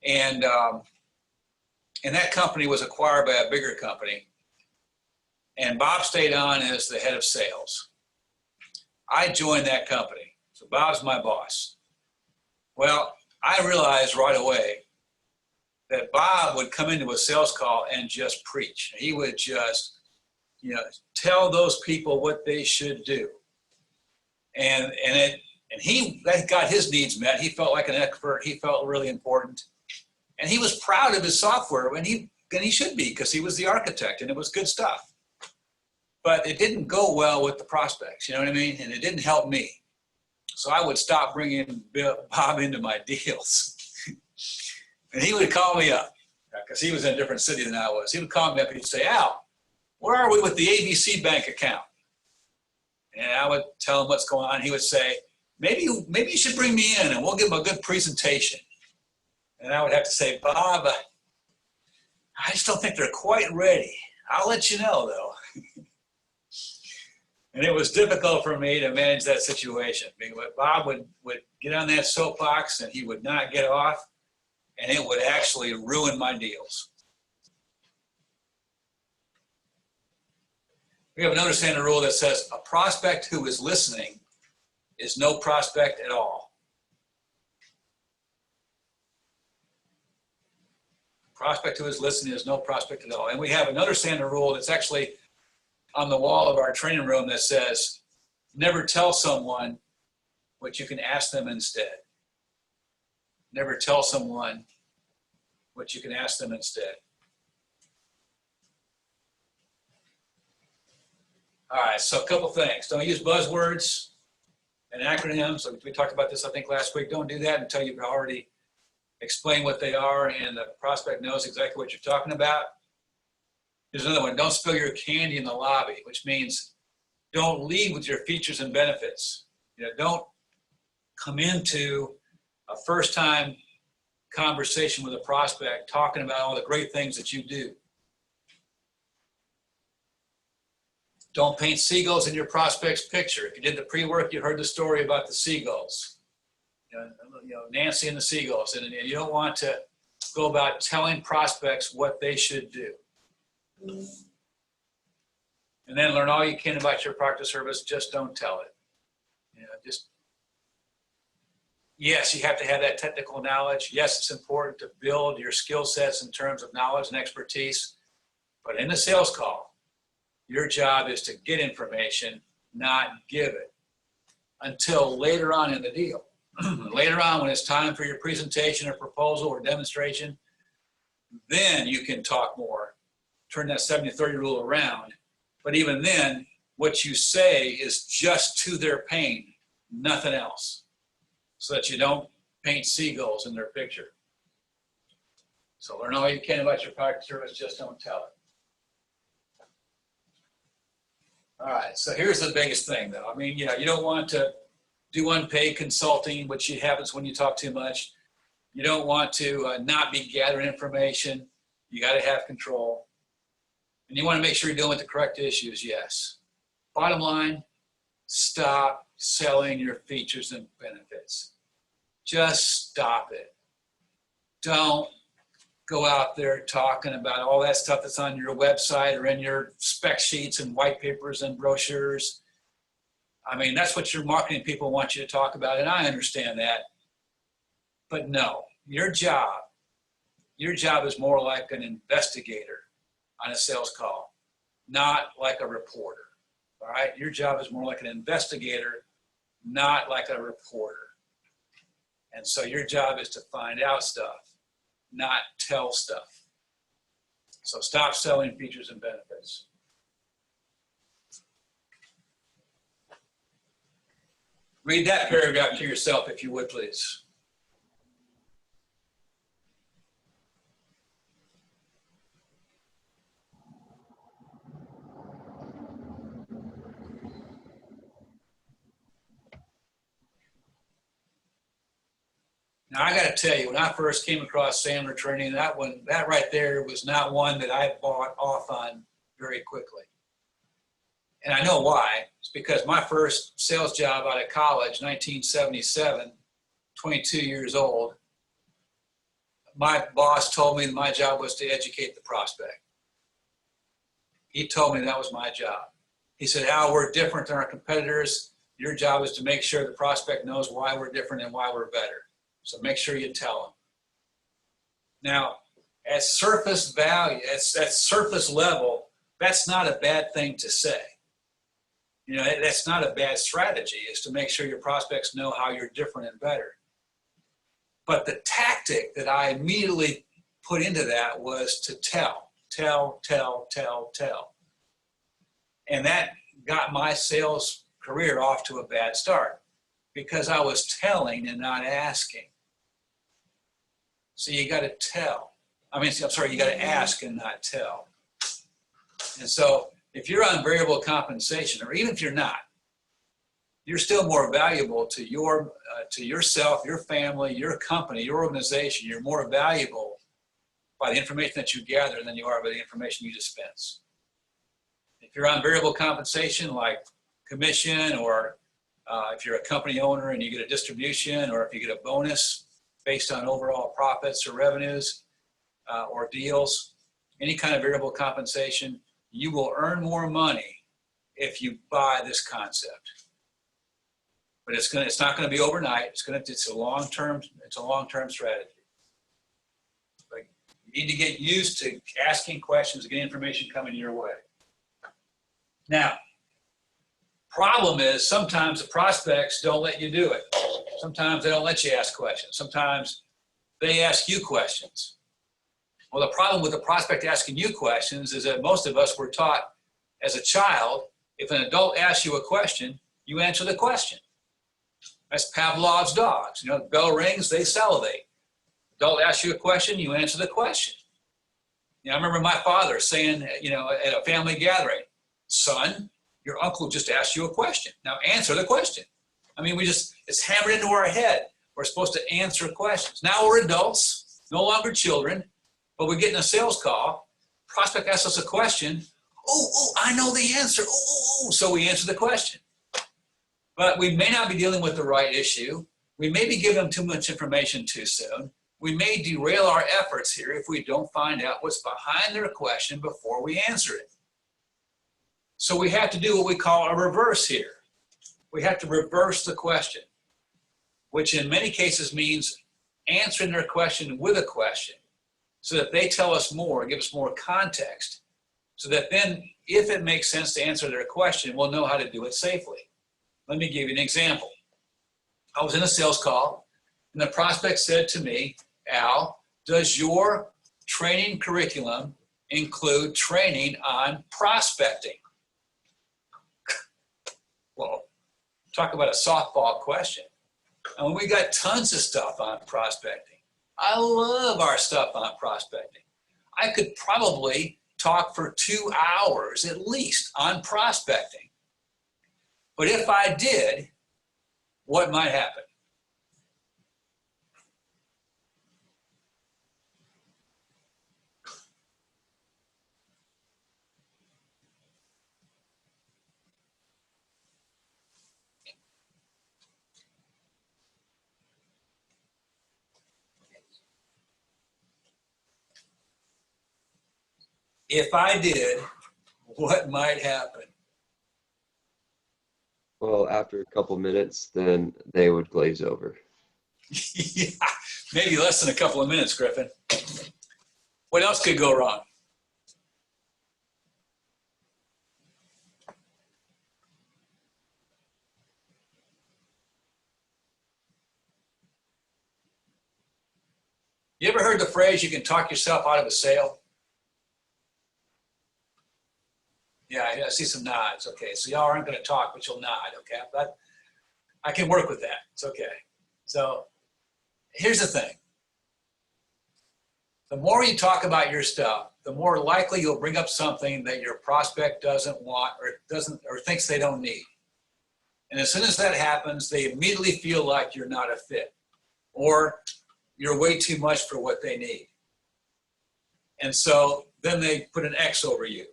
And that company was acquired by a bigger company. And Bob stayed on as the head of sales. I joined that company. So Bob's my boss. Well, I realized right away that Bob would come into a sales call and just preach. He would just, tell those people what they should do. And he got his needs met. He felt like an expert. He felt really important. And he was proud of his software, and he should be, because he was the architect and it was good stuff. But it didn't go well with the prospects, you know what I mean? And it didn't help me. So I would stop bringing Bob into my deals. And he would call me up because he was in a different city than I was. He would call me up and he'd say, Al, where are we with the ABC bank account? And I would tell him what's going on. He would say, maybe you should bring me in and we'll give him a good presentation. And I would have to say, Bob, I just don't think they're quite ready. I'll let you know though. And it was difficult for me to manage that situation because Bob would get on that soapbox and he would not get off, and it would actually ruin my deals. We have another standard rule that says a prospect who is listening is no prospect at all. Prospect who is listening is no prospect at all. And we have another standard rule that's actually on the wall of our training room that says, never tell someone what you can ask them instead. Never tell someone what you can ask them instead. All right, so a couple things. Don't use buzzwords and acronyms. We talked about this, I think, last week. Don't do that until you've already explained what they are and the prospect knows exactly what you're talking about. Here's another one. Don't spill your candy in the lobby, which means don't lead with your features and benefits. Don't come into a first-time conversation with a prospect talking about all the great things that you do. Don't paint seagulls in your prospect's picture. If you did the pre-work, you heard the story about the seagulls. Nancy and the seagulls. And you don't want to go about telling prospects what they should do. And then learn all you can about your product or service. Just don't tell it. Yes, you have to have that technical knowledge. Yes, it's important to build your skill sets in terms of knowledge and expertise. But in the sales call, your job is to get information, not give it, until later on in the deal. Later on, when it's time for your presentation or proposal or demonstration, then you can talk more. Turn that 70-30 rule around. But even then, what you say is just to their pain, nothing else, so that you don't paint seagulls in their picture. So learn all you can about your product or service, just don't tell it. All right, so here's the biggest thing though. I mean, you don't want to do unpaid consulting, which happens when you talk too much. You don't want to not be gathering information. You got to have control. And you want to make sure you're dealing with the correct issues, yes. Bottom line, stop selling your features and benefits. Just stop it. Don't go out there talking about all that stuff that's on your website or in your spec sheets and white papers and brochures. I mean, that's what your marketing people want you to talk about, and I understand that. But no, your job is more like an investigator on a sales call, not like a reporter, all right? Your job is more like an investigator, not like a reporter. And so your job is to find out stuff, not tell stuff. So stop selling features and benefits. Read that paragraph to yourself, if you would, please. Now, I got to tell you, when I first came across Sandler training, that right there was not one that I bought off on very quickly. And I know why. It's because my first sales job out of college, 1977, 22 years old, my boss told me that my job was to educate the prospect. He told me that was my job. He said, Al, we're different than our competitors. Your job is to make sure the prospect knows why we're different and why we're better. So make sure you tell them. Now, at surface value, at surface level, that's not a bad thing to say. That's not a bad strategy, is to make sure your prospects know how you're different and better. But the tactic that I immediately put into that was to tell. And that got my sales career off to a bad start. because I was telling and not asking. So you got to tell. I'm sorry, you got to ask and not tell. And so if you're on variable compensation, or even if you're not, you're still more valuable to yourself, your family, your company, your organization. You're more valuable by the information that you gather than you are by the information you dispense. If you're on variable compensation like commission, or if you're a company owner and you get a distribution, or if you get a bonus based on overall profits or revenues or deals, any kind of variable compensation, you will earn more money if you buy this concept. But it's not going to be overnight. It's a long-term strategy. Like, you need to get used to asking questions, getting information coming your way. Now, problem is sometimes the prospects don't let you do it. Sometimes they don't let you ask questions. Sometimes they ask you questions. Well, the problem with the prospect asking you questions is that most of us were taught as a child, if an adult asks you a question, you answer the question. That's Pavlov's dogs. The bell rings, they salivate. Adult asks you a question, you answer the question. I remember my father saying, at a family gathering, son, your uncle just asked you a question. Now answer the question. It's hammered into our head. We're supposed to answer questions. Now we're adults, no longer children, but we're getting a sales call. Prospect asks us a question. Oh, I know the answer. So we answer the question. But we may not be dealing with the right issue. We may be giving them too much information too soon. We may derail our efforts here if we don't find out what's behind their question before we answer it. So we have to do what we call a reverse here. We have to reverse the question, which in many cases means answering their question with a question so that they tell us more, give us more context, so that then if it makes sense to answer their question, we'll know how to do it safely. Let me give you an example. I was in a sales call and the prospect said to me, Al, does your training curriculum include training on prospecting? Well, talk about a softball question. And we got tons of stuff on prospecting. I love our stuff on prospecting. I could probably talk for 2 hours at least on prospecting. But if I did, what might happen? If I did, what might happen? Well, after a couple minutes, then they would glaze over. Yeah, maybe less than a couple of minutes, Griffin. What else could go wrong? You ever heard the phrase, you can talk yourself out of a sale? Yeah, I see some nods. Okay, so y'all aren't going to talk, but you'll nod. Okay, but I can work with that. It's okay. So here's the thing. The more you talk about your stuff, the more likely you'll bring up something that your prospect doesn't want or thinks they don't need. And as soon as that happens, they immediately feel like you're not a fit or you're way too much for what they need. And so then they put an X over you.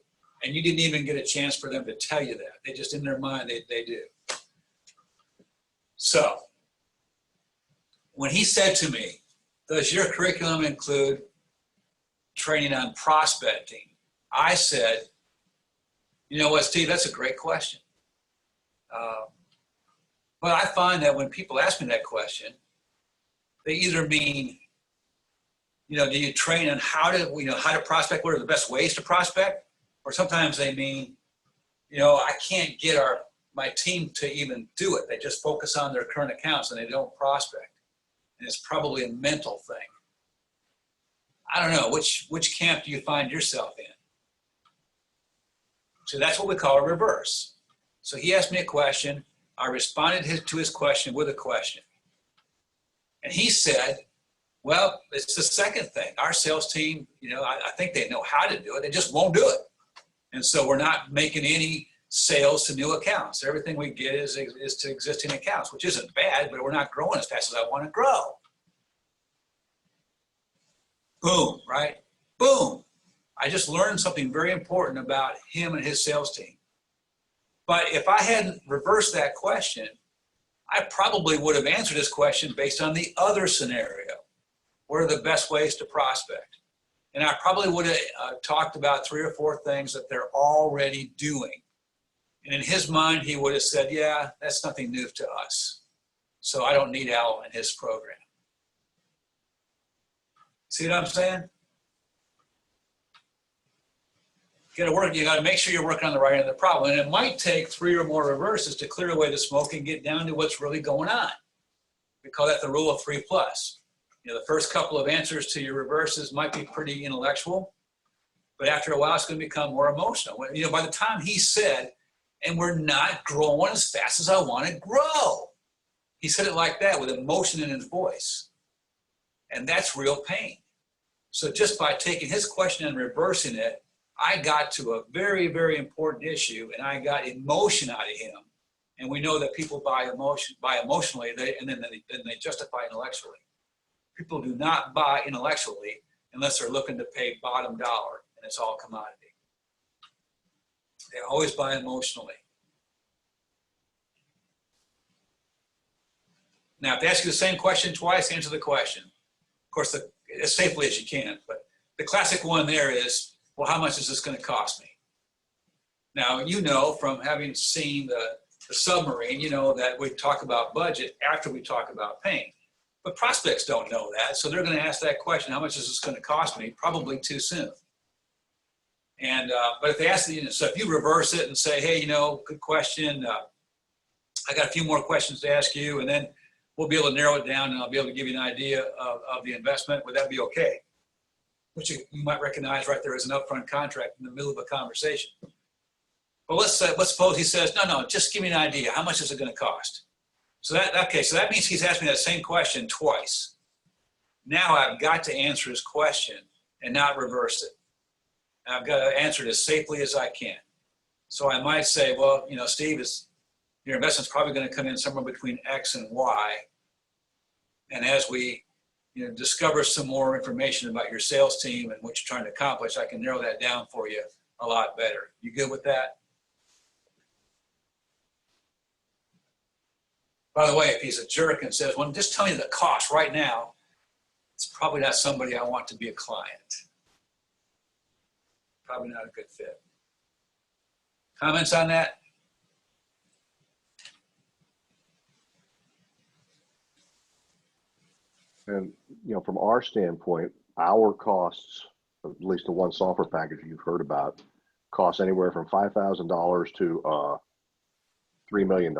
And you didn't even get a chance for them to tell you that. They just, in their mind, they do. So when he said to me, does your curriculum include training on prospecting? I said, you know what, Steve, that's a great question. But I find that when people ask me that question, they either mean, do you train on how to prospect? What are the best ways to prospect? Or sometimes they mean, I can't get my team to even do it. They just focus on their current accounts and they don't prospect. And it's probably a mental thing. I don't know, which camp do you find yourself in? So that's what we call a reverse. So he asked me a question. I responded to his question with a question. And he said, well, it's the second thing. Our sales team, I think they know how to do it. They just won't do it. And so we're not making any sales to new accounts. Everything we get is to existing accounts, which isn't bad, but we're not growing as fast as I want to grow. Boom, right? Boom. I just learned something very important about him and his sales team. But if I hadn't reversed that question, I probably would have answered this question based on the other scenario. What are the best ways to prospect? And I probably would have talked about 3 or 4 things that they're already doing. And in his mind, he would have said, yeah, that's nothing new to us. So I don't need Al in his program. See what I'm saying? You got to make sure you're working on the right end of the problem. And it might take 3 or more reverses to clear away the smoke and get down to what's really going on. We call that the rule of 3+. The first couple of answers to your reverses might be pretty intellectual, but after a while, it's going to become more emotional. By the time he said, and we're not growing as fast as I want to grow, he said it like that with emotion in his voice. And that's real pain. So just by taking his question and reversing it, I got to a very, very important issue, and I got emotion out of him. And we know that people buy emotionally, and then they justify intellectually. People do not buy intellectually unless they're looking to pay bottom dollar, and it's all commodity. They always buy emotionally. Now, if they ask you the same question twice, answer the question. Of course, as safely as you can, but the classic one there is, well, how much is this going to cost me? Now, from having seen the submarine, that we talk about budget after we talk about pain. But prospects don't know that, so they're going to ask that question, how much is this going to cost me? Probably too soon. And but if they ask, so if you reverse it and say, hey, good question. I got a few more questions to ask you, and then we'll be able to narrow it down, and I'll be able to give you an idea of the investment. Would that be okay? Which you might recognize right there as an upfront contract in the middle of a conversation. But let's suppose he says, no, just give me an idea. How much is it going to cost? So that means he's asked me that same question twice. Now I've got to answer his question and not reverse it. And I've got to answer it as safely as I can. So I might say, well, Steve, your investment's probably going to come in somewhere between X and Y. And as we discover some more information about your sales team and what you're trying to accomplish, I can narrow that down for you a lot better. You good with that? By the way, if he's a jerk and says, well, just tell me the cost right now, it's probably not somebody I want to be a client. Probably not a good fit. Comments on that? And, from our standpoint, our costs, at least the one software package you've heard about, costs anywhere from $5,000 to $3 million.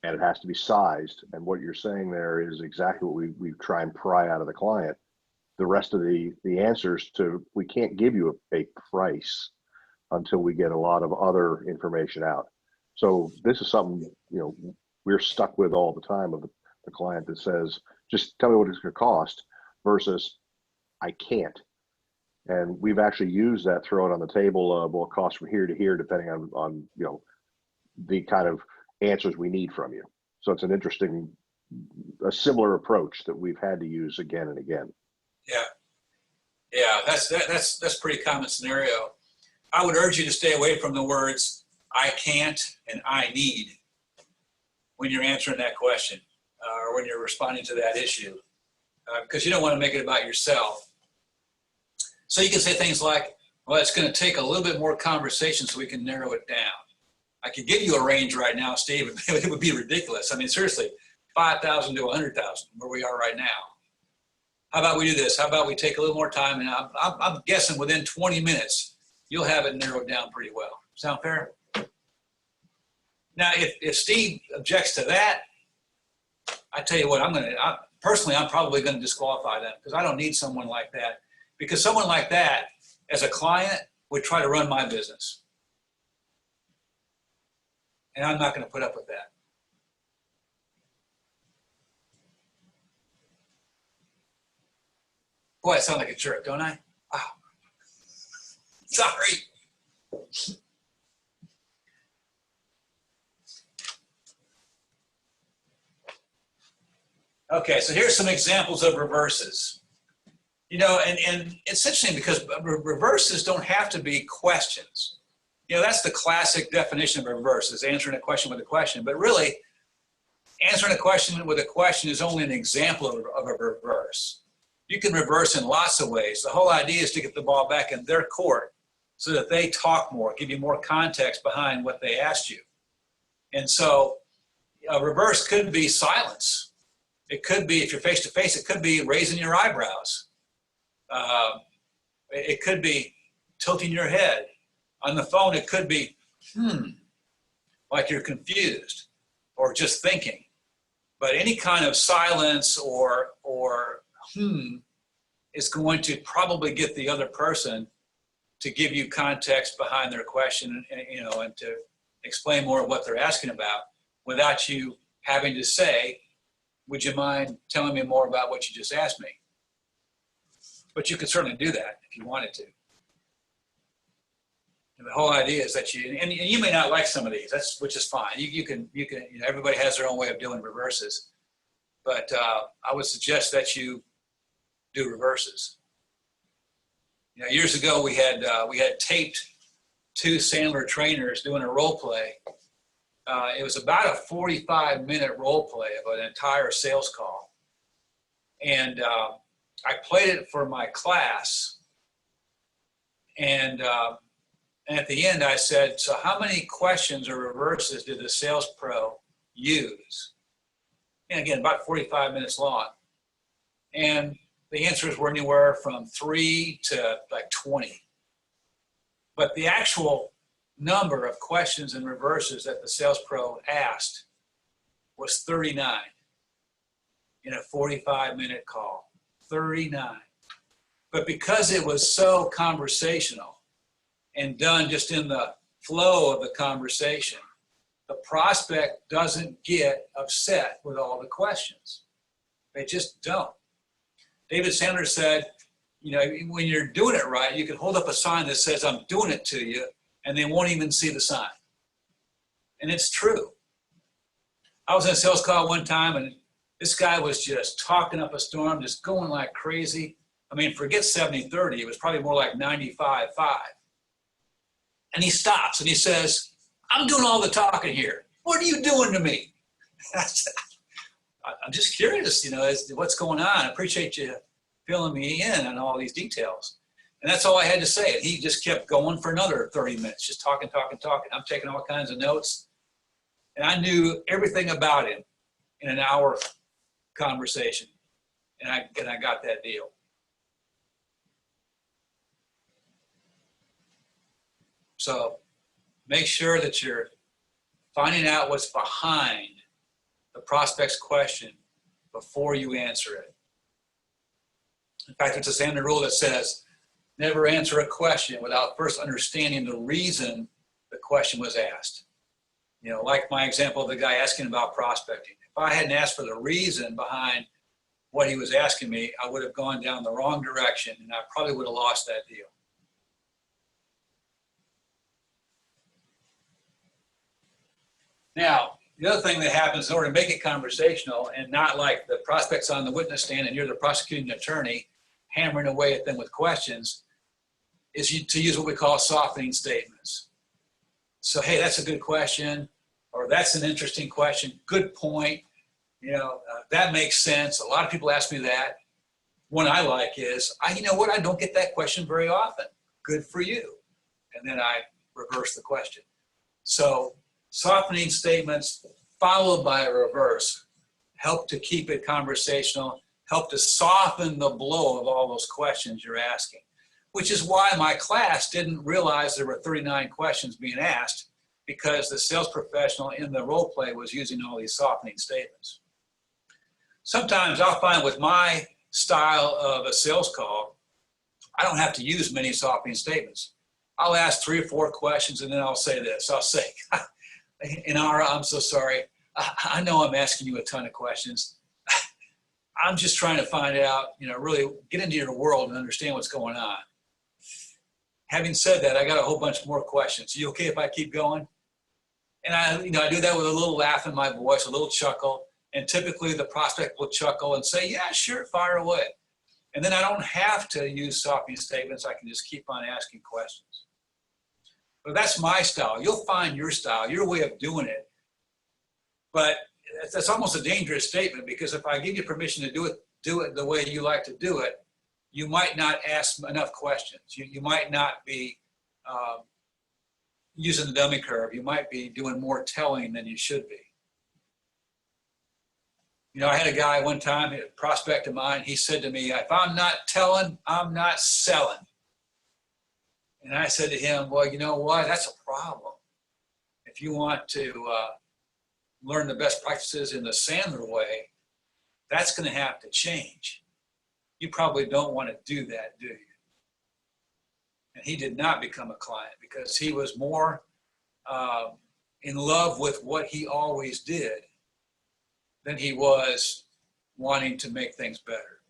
And it has to be sized. And what you're saying there is exactly what we try and pry out of the client. The rest of the answers we can't give you a price until we get a lot of other information out. So this is something, we're stuck with all the time of the client that says, just tell me what it's going to cost versus I can't. And we've actually used that, throw it on the table of, well, it costs from here to here, depending on the kind of answers we need from you. So it's a similar approach that we've had to use again and again. Yeah, that's pretty common scenario. I would urge you to stay away from the words I can't and I need when you're answering that question or when you're responding to that issue, because you don't want to make it about yourself. So you can say things like, well, it's going to take a little bit more conversation so we can narrow it down. I could give you a range right now, Steve, it would be ridiculous. I mean, seriously, 5,000 to 100,000, where we are right now. How about we do this? How about we take a little more time, and I'm guessing within 20 minutes, you'll have it narrowed down pretty well. Sound fair? Now, if Steve objects to that, I tell you what, personally, I'm probably going to disqualify them because I don't need someone like that. Because someone like that, as a client, would try to run my business. And I'm not going to put up with that. Boy, I sound like a jerk, don't I? Wow. Sorry. Okay, so here's some examples of reverses. You know, and it's interesting because reverses don't have to be questions. You know, that's the classic definition of a reverse, is answering a question with a question. But really, answering a question with a question is only an example of a reverse. You can reverse in lots of ways. The whole idea is to get the ball back in their court so that they talk more, give you more context behind what they asked you. And so a reverse could be silence. It could be, if you're face to face, it could be raising your eyebrows. It could be tilting your head. On the phone, it could be, like you're confused or just thinking. But any kind of silence or is going to probably get the other person to give you context behind their question, you know, and to explain more of what they're asking about without you having to say, would you mind telling me more about what you just asked me? But you could certainly do that if you wanted to. And the whole idea is that and you may not like some of these, which is fine. You can, you know, everybody has their own way of doing reverses. But I would suggest that you do reverses. You know, years ago we had taped 2 Sandler trainers doing a role play. It was about a 45-minute role play of an entire sales call. And I played it for my class. And at the end I said, so how many questions or reverses did the sales pro use? And again, about 45 minutes long. And the answers were anywhere from 3 to like 20. But the actual number of questions and reverses that the sales pro asked was 39 in a 45-minute call. 39. But because it was so conversational and done just in the flow of the conversation, the prospect doesn't get upset with all the questions. They just don't. David Sandler said, you know, when you're doing it right, you can hold up a sign that says, I'm doing it to you, and they won't even see the sign. And it's true. I was in a sales call one time, and this guy was just talking up a storm, just going like crazy. I mean, forget 70-30, it was probably more like 95-5. And he stops and he says, I'm doing all the talking here. What are you doing to me? I'm just curious, you know, as to what's going on. I appreciate you filling me in on all these details. And that's all I had to say. And he just kept going for another 30 minutes, just talking. I'm taking all kinds of notes. And I knew everything about him in an hour conversation. And I got that deal. So make sure that you're finding out what's behind the prospect's question before you answer it. In fact, it's a standard rule that says, never answer a question without first understanding the reason the question was asked. You know, like my example of the guy asking about prospecting. If I hadn't asked for the reason behind what he was asking me, I would have gone down the wrong direction and I probably would have lost that deal. Now, the other thing that happens in order to make it conversational and not like the prospect's on the witness stand and you're the prosecuting attorney hammering away at them with questions is to use what we call softening statements. So, hey, that's a good question, or that's an interesting question, good point, you know, that makes sense. A lot of people ask me that. One I like is, you know what, I don't get that question very often. Good for you. And then I reverse the question. So softening statements followed by a reverse help to keep it conversational, help to soften the blow of all those questions you're asking, which is why my class didn't realize there were 39 questions being asked, because the sales professional in the role play was using all these softening statements. Sometimes I'll find with my style of a sales call, I don't have to use many softening statements. I'll ask 3 or 4 questions and then I'll say this. I'll say, Inara, I'm so sorry. I know I'm asking you a ton of questions. I'm just trying to find out, really get into your world and understand what's going on. Having said that, I got a whole bunch more questions. You okay if I keep going? And I do that with a little laugh in my voice, a little chuckle. And typically the prospect will chuckle and say, yeah, sure, fire away. And then I don't have to use stopping statements. I can just keep on asking questions. But that's my style. You'll find your style, your way of doing it. But that's almost a dangerous statement, because if I give you permission to do it the way you like to do it, you might not ask enough questions. You might not be using the dummy curve. You might be doing more telling than you should be. I had a guy one time, a prospect of mine, he said to me, if I'm not telling, I'm not selling. And I said to him, well, you know what? That's a problem. If you want to learn the best practices in the Sandler way, that's going to have to change. You probably don't want to do that, do you? And he did not become a client because he was more in love with what he always did than he was wanting to make things better.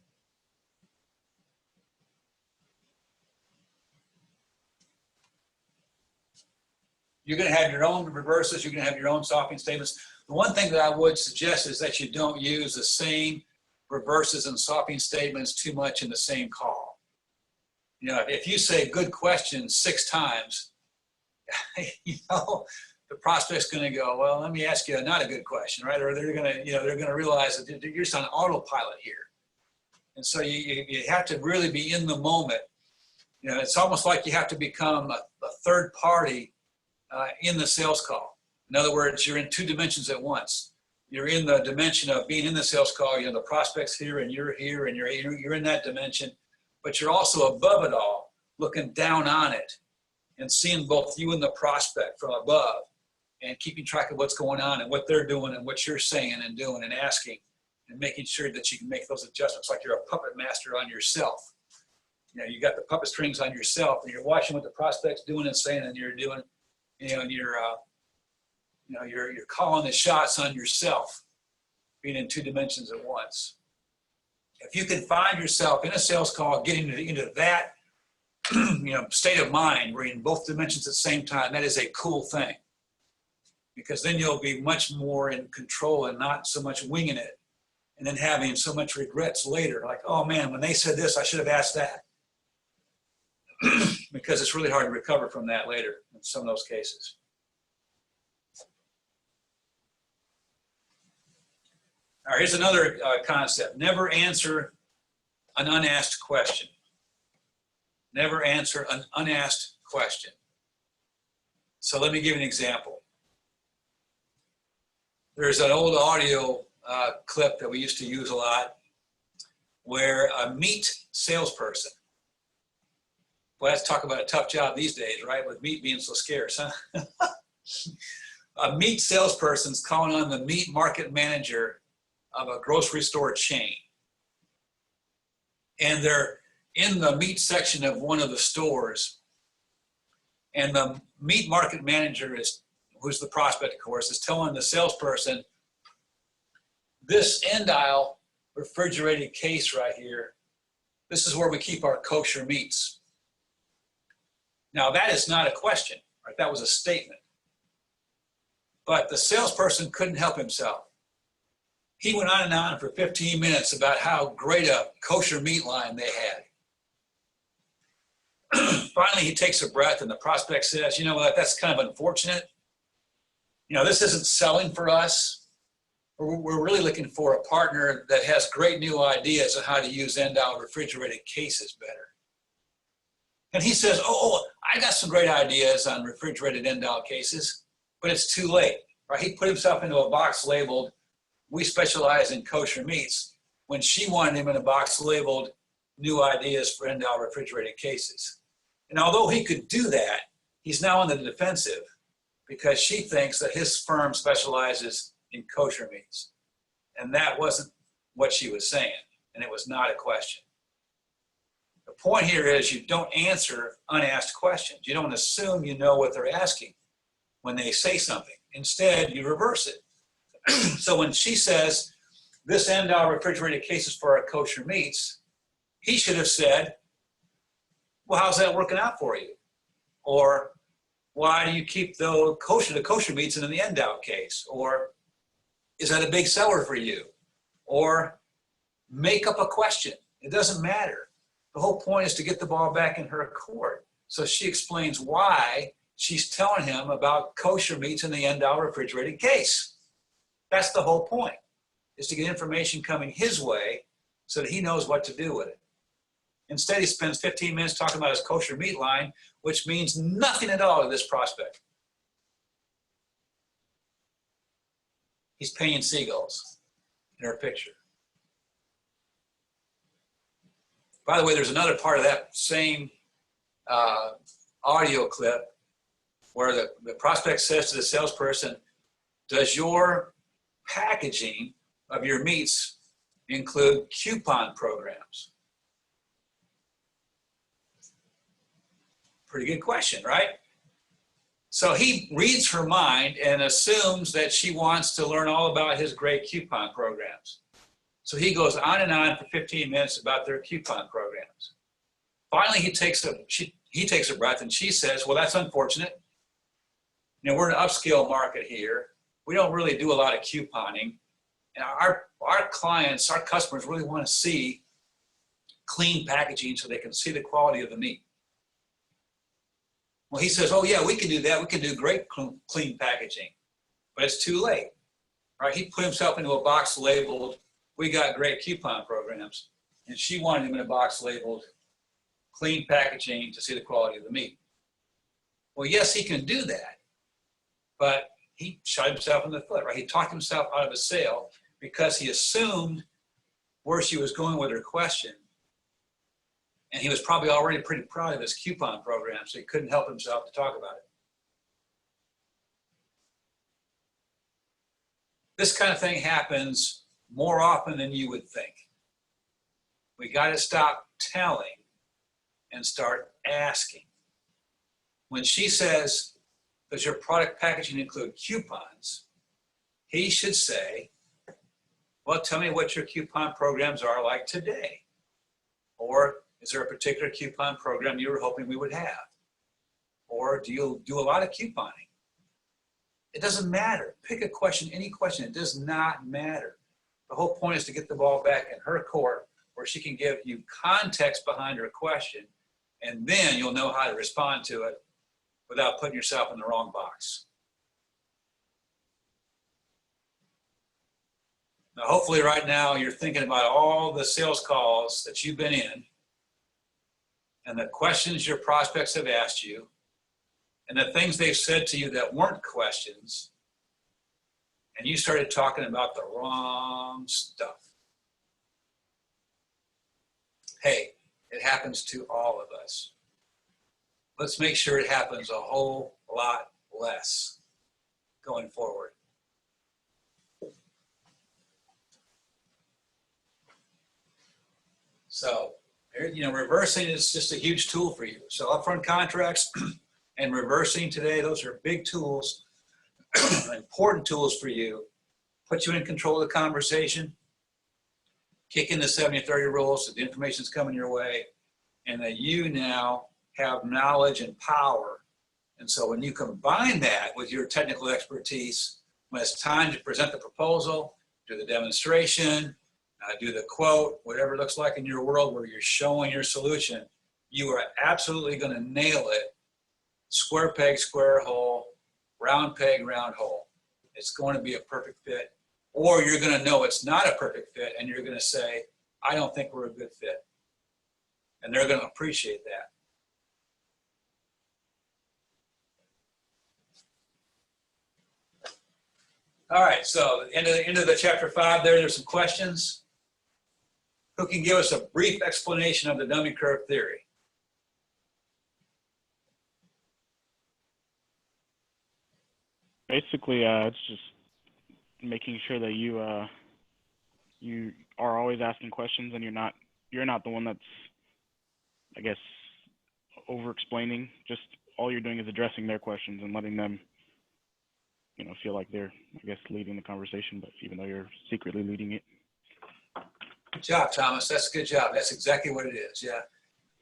You're going to have your own reverses. You're going to have your own stopping statements. The one thing that I would suggest is that you don't use the same reverses and stopping statements too much in the same call. If you say good question 6 times, the prospect's going to go, well, let me ask you not a good question, right? Or they're going to realize that you're just on autopilot here. And so you have to really be in the moment. It's almost like you have to become a third party in the sales call. In other words, you're in 2 dimensions at once. You're in the dimension of being in the sales call. The prospect's here and you're here and you're in that dimension, but you're also above it all, looking down on it and seeing both you and the prospect from above and keeping track of what's going on and what they're doing and what you're saying and doing and asking and making sure that you can make those adjustments like you're a puppet master on yourself. You got the puppet strings on yourself and you're watching what the prospect's doing and saying, and you're doing, and you're calling the shots on yourself, being in 2 dimensions at once. If you can find yourself in a sales call getting into that state of mind where you're in both dimensions at the same time, that is a cool thing, because then you'll be much more in control and not so much winging it and then having so much regrets later, like, oh man, when they said this, I should have asked that. Because it's really hard to recover from that later in some of those cases. All right, here's another concept. Never answer an unasked question. Never answer an unasked question. So let me give you an example. There's an old audio clip that we used to use a lot where a meat salesperson, boy, let's talk about a tough job these days, right? With meat being so scarce, huh? A meat salesperson's calling on the meat market manager of a grocery store chain. And they're in the meat section of one of the stores. And the meat market manager who's the prospect, of course, is telling the salesperson, this end aisle refrigerated case right here, this is where we keep our kosher meats. Now that is not a question, right? That was a statement. But the salesperson couldn't help himself. He went on and on for 15 minutes about how great a kosher meat line they had. Finally, he takes a breath and the prospect says, you know what, that's kind of unfortunate. This isn't selling for us. We're really looking for a partner that has great new ideas on how to use end aisle refrigerated cases better. And he says, oh, I got some great ideas on refrigerated end aisle cases, but it's too late, right? He put himself into a box labeled, we specialize in kosher meats, when she wanted him in a box labeled new ideas for end aisle refrigerated cases. And although he could do that, he's now on the defensive because she thinks that his firm specializes in kosher meats. And that wasn't what she was saying, and it was not a question. The point here is you don't answer unasked questions. You don't assume you know what they're asking when they say something. Instead, you reverse it. So when she says, this end aisle refrigerated case is for our kosher meats, he should have said, well, how's that working out for you? Or why do you keep the kosher meats in the end out case? Or is that a big seller for you? Or make up a question. It doesn't matter. The whole point is to get the ball back in her court. So she explains why she's telling him about kosher meats in the end aisle refrigerated case. That's the whole point, is to get information coming his way so that he knows what to do with it. Instead, he spends 15 minutes talking about his kosher meat line, which means nothing at all to this prospect. He's painting seagulls in her picture. By the way, there's another part of that same audio clip where the prospect says to the salesperson, does your packaging of your meats include coupon programs? Pretty good question, right? So he reads her mind and assumes that she wants to learn all about his great coupon programs. So he goes on and on for 15 minutes about their coupon programs. Finally, he takes a breath and she says, well, that's unfortunate. You know, we're in an upscale market here. We don't really do a lot of couponing. And our clients, our customers really want to see clean packaging so they can see the quality of the meat. Well, he says, oh yeah, we can do that. We can do great clean packaging, but it's too late, right? He put himself into a box labeled, we got great coupon programs. And she wanted him in a box labeled clean packaging to see the quality of the meat. Well, yes, he can do that, but he shot himself in the foot, right? He talked himself out of a sale because he assumed where she was going with her question. And he was probably already pretty proud of his coupon program, so he couldn't help himself to talk about it. This kind of thing happens more often than you would think. We got to stop telling and start asking. When she says, does your product packaging include coupons? He should say, well, tell me what your coupon programs are like today. Or is there a particular coupon program you were hoping we would have? Or do you do a lot of couponing? It doesn't matter. Pick a question, any question. It does not matter. The whole point is to get the ball back in her court where she can give you context behind her question, and then you'll know how to respond to it without putting yourself in the wrong box. Now, hopefully right now you're thinking about all the sales calls that you've been in and the questions your prospects have asked you and the things they've said to you that weren't questions, and you started talking about the wrong stuff. Hey, it happens to all of us. Let's make sure it happens a whole lot less going forward. So, you know, reversing is just a huge tool for you. So upfront contracts and reversing today, those are big tools, important tools for you. Put you in control of the conversation, kick in the 70-30 rules so the information's coming your way, and that you now have knowledge and power. And so when you combine that with your technical expertise, when it's time to present the proposal, do the demonstration, do the quote, whatever it looks like in your world where you're showing your solution, you are absolutely going to nail it. Square peg, square hole, round peg, round hole. It's going to be a perfect fit. Or you're going to know it's not a perfect fit and you're going to say, I don't think we're a good fit. And they're going to appreciate that. All right, so end of the chapter 5 there's some questions. Who can give us a brief explanation of the dummy curve theory? Basically, it's just making sure that you are always asking questions, and you're not the one that's, I guess, over explaining. Just all you're doing is addressing their questions and letting them feel like they're, I guess, leading the conversation, but even though you're secretly leading it. Good job, Thomas. That's a good job. That's exactly what it is. Yeah.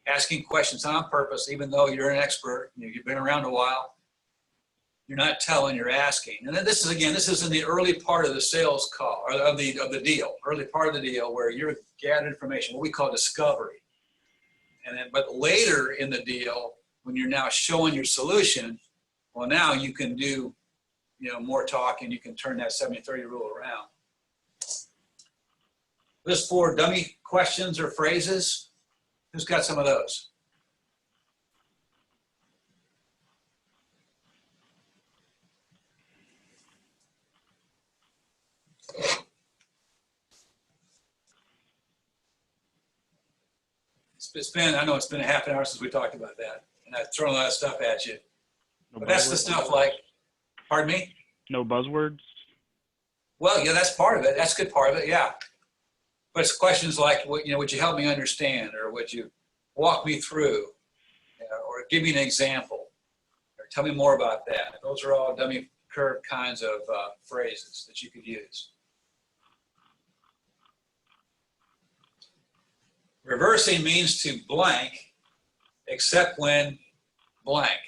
Asking questions on purpose, even though you're an expert, you've been around a while. You're not telling, you're asking. And then this is in the early part of the sales call, or of the deal, early part of the deal where you're gathering information, what we call discovery. And then, but later in the deal, when you're now showing your solution, well, now you can do, more talking. You can turn that 70-30 rule around. List 4 dummy questions or phrases. Who's got some of those? I know it's been a half an hour since we talked about that, and I've thrown a lot of stuff at you. No But that's the buzzwords? stuff like, pardon me? No buzzwords? Well, yeah, that's part of it. That's a good part of it, yeah. But it's questions like, would you help me understand, or would you walk me through, or give me an example, or tell me more about that. Those are all dummy curve kinds of phrases that you could use. Reversing means to blank, except when blank.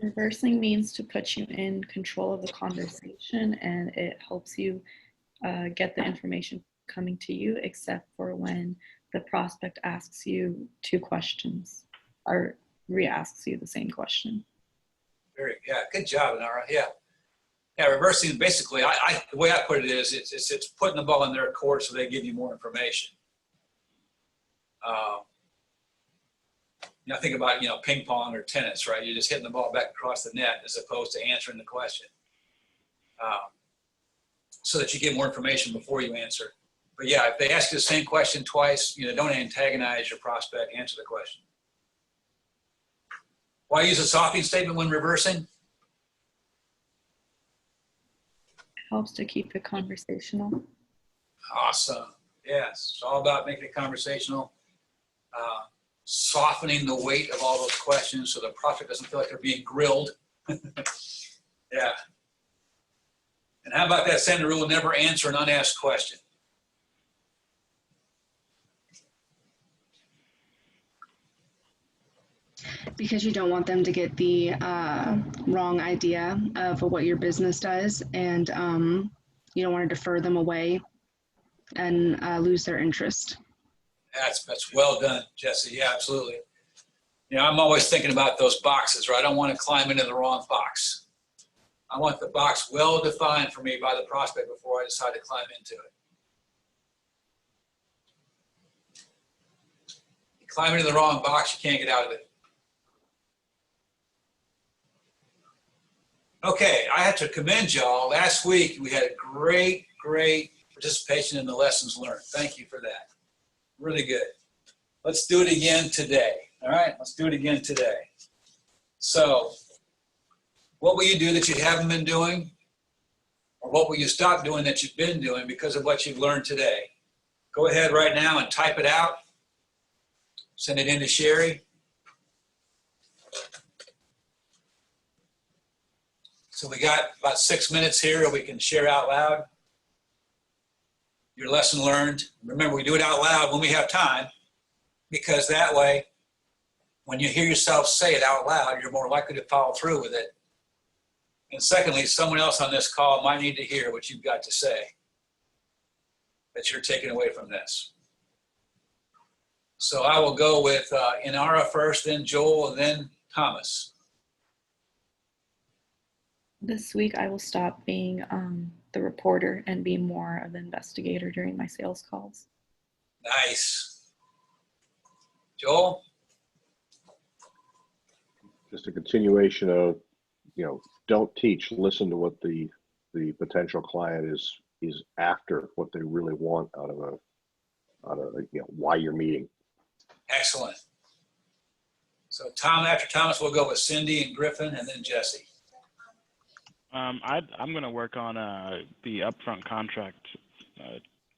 Reversing means to put you in control of the conversation, and it helps you get the information coming to you, except for when the prospect asks you 2 questions or re-asks you the same question. Yeah, good job, Nara. Yeah, reversing basically, the way I put it is, it's putting the ball in their court so they give you more information. Think about, ping pong or tennis, right? You're just hitting the ball back across the net as opposed to answering the question. So that you get more information before you answer. But yeah, if they ask you the same question twice, don't antagonize your prospect, answer the question. Why use a softening statement when reversing? It helps to keep it conversational. Awesome. Yes, it's all about making it conversational. Softening the weight of all those questions so the prospect doesn't feel like they're being grilled. Yeah. And how about that standard rule, never answer an unasked question? Because you don't want them to get the wrong idea of what your business does, and you don't want to defer them away and lose their interest. That's well done, Jesse. Yeah, absolutely. I'm always thinking about those boxes, right? I don't want to climb into the wrong box. I want the box well defined for me by the prospect before I decide to climb into it. You climb into the wrong box, you can't get out of it. Okay, I have to commend y'all. Last week, we had a great participation in the lessons learned. Thank you for that. Really good. Let's do it again today. All right, let's do it again today. So, what will you do that you haven't been doing? Or what will you stop doing that you've been doing because of what you've learned today? Go ahead right now and type it out. Send it in to Sherry. So we got about 6 minutes here that we can share out loud. Your lesson learned. Remember, we do it out loud when we have time, because that way, when you hear yourself say it out loud, you're more likely to follow through with it. And secondly, someone else on this call might need to hear what you've got to say that you're taking away from this. So I will go with Inara first, then Joel, and then Thomas. This week, I will stop being the reporter and be more of an investigator during my sales calls. Nice. Joel? Just a continuation of, don't teach, listen to what the potential client is after, what they really want out of why you're meeting. Excellent. So Tom, after Thomas, we'll go with Cindy and Griffin and then Jesse. I'm going to work on the upfront contract,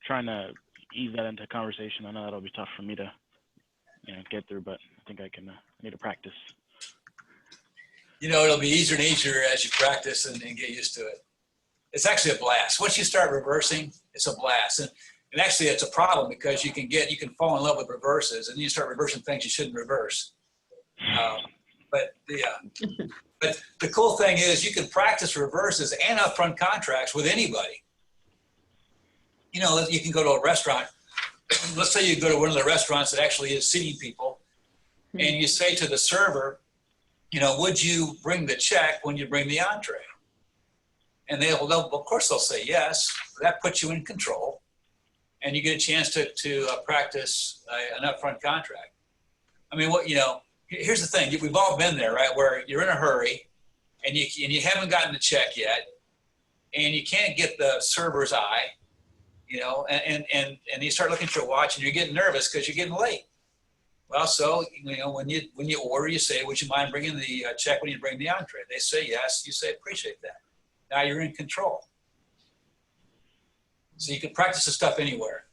trying to ease that into conversation. I know that'll be tough for me to, get through, but I think I can. I need to practice. It'll be easier and easier as you practice and get used to it. It's actually a blast. Once you start reversing, it's a blast. And actually, it's a problem because you can fall in love with reverses, and then you start reversing things you shouldn't reverse. But the cool thing is you can practice reverses and upfront contracts with anybody. You can go to a restaurant. Let's say you go to one of the restaurants that actually is seating people, and you say to the server, would you bring the check when you bring the entree? And of course they'll say yes. That puts you in control, and you get a chance to practice an upfront contract. I mean, here's the thing. We've all been there, right? Where you're in a hurry, and you haven't gotten the check yet, and you can't get the server's eye, and you start looking at your watch, and you're getting nervous because you're getting late. Well, so when you order, you say, "Would you mind bringing the check when you bring the entree?" They say yes. You say, "Appreciate that." Now you're in control. So you can practice this stuff anywhere.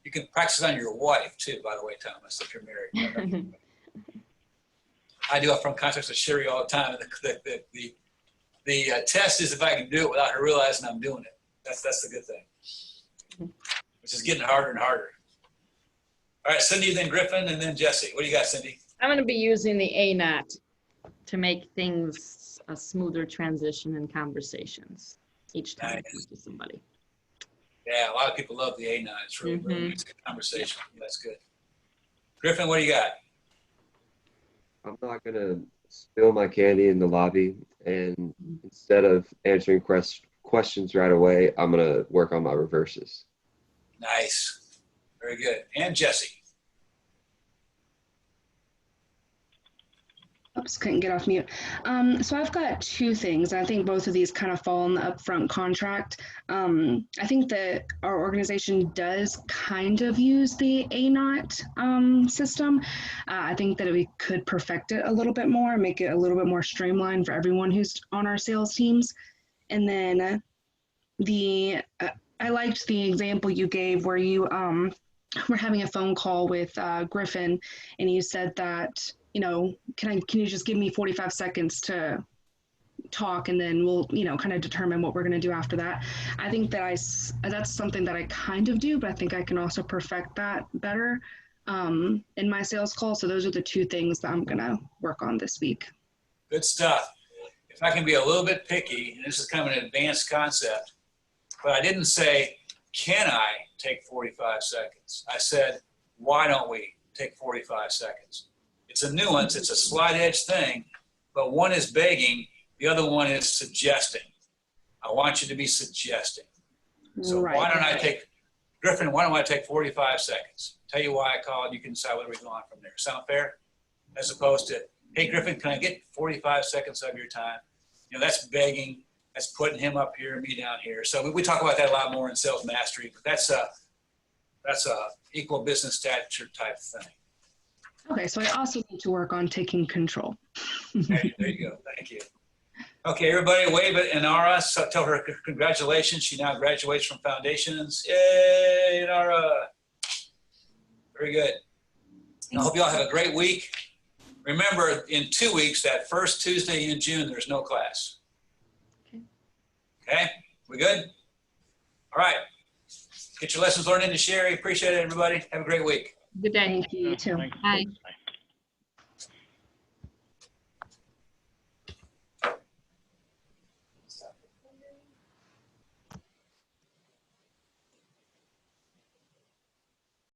You can practice it on your wife too, by the way, Thomas, if you're married. I do upfront contracts with Sherry all the time. The test is if I can do it without her realizing I'm doing it. That's the good thing, which is getting harder and harder. All right, Cindy, then Griffin, and then Jesse. What do you got, Cindy? I'm going to be using the ANOT to make things a smoother transition in conversations each time I talk to somebody. Yeah, a lot of people love the ANOT. It's really makes a good conversation. That's good. Griffin, what do you got? I'm not going to spill my candy in the lobby, and instead of answering questions right away, I'm going to work on my reverses. Nice. Very good. And Jesse. Oops, couldn't get off mute. So I've got two things. I think both of these kind of fall in the upfront contract. I think that our organization does kind of use the ANOT system. I think that we could perfect it a little bit more, make it a little bit more streamlined for everyone who's on our sales teams. And then I liked the example you gave where you were having a phone call with Griffin, and you said that, can you just give me 45 seconds to talk, and then we'll, kind of determine what we're going to do after that. I think that that's something that I kind of do, but I think I can also perfect that better in my sales call. So those are the two things that I'm going to work on this week. Good stuff. If I can be a little bit picky, and this is kind of an advanced concept, but I didn't say, can I take 45 seconds? I said, why don't we take 45 seconds? It's a nuance, it's a slight edge thing, but one is begging, the other one is suggesting. I want you to be suggesting. So why don't I take, Griffin, why don't I take 45 seconds? Tell you why I called, you can decide whether we go on from there. Sound fair? As opposed to, hey, Griffin, can I get 45 seconds of your time? That's begging. That's putting him up here and me down here. So we talk about that a lot more in sales mastery, but that's a equal business stature type thing. Okay, so I also need to work on taking control. There you go. Thank you. Okay, everybody wave at Inara. So tell her congratulations. She now graduates from Foundations. Yay, Inara. Very good. I hope you all have a great week. Remember, in 2 weeks, that first Tuesday in June, there's no class. Okay, we good? All right. Get your lessons learned into Sherry. Appreciate it, everybody. Have a great week. Good day. Thank you, you too. Bye.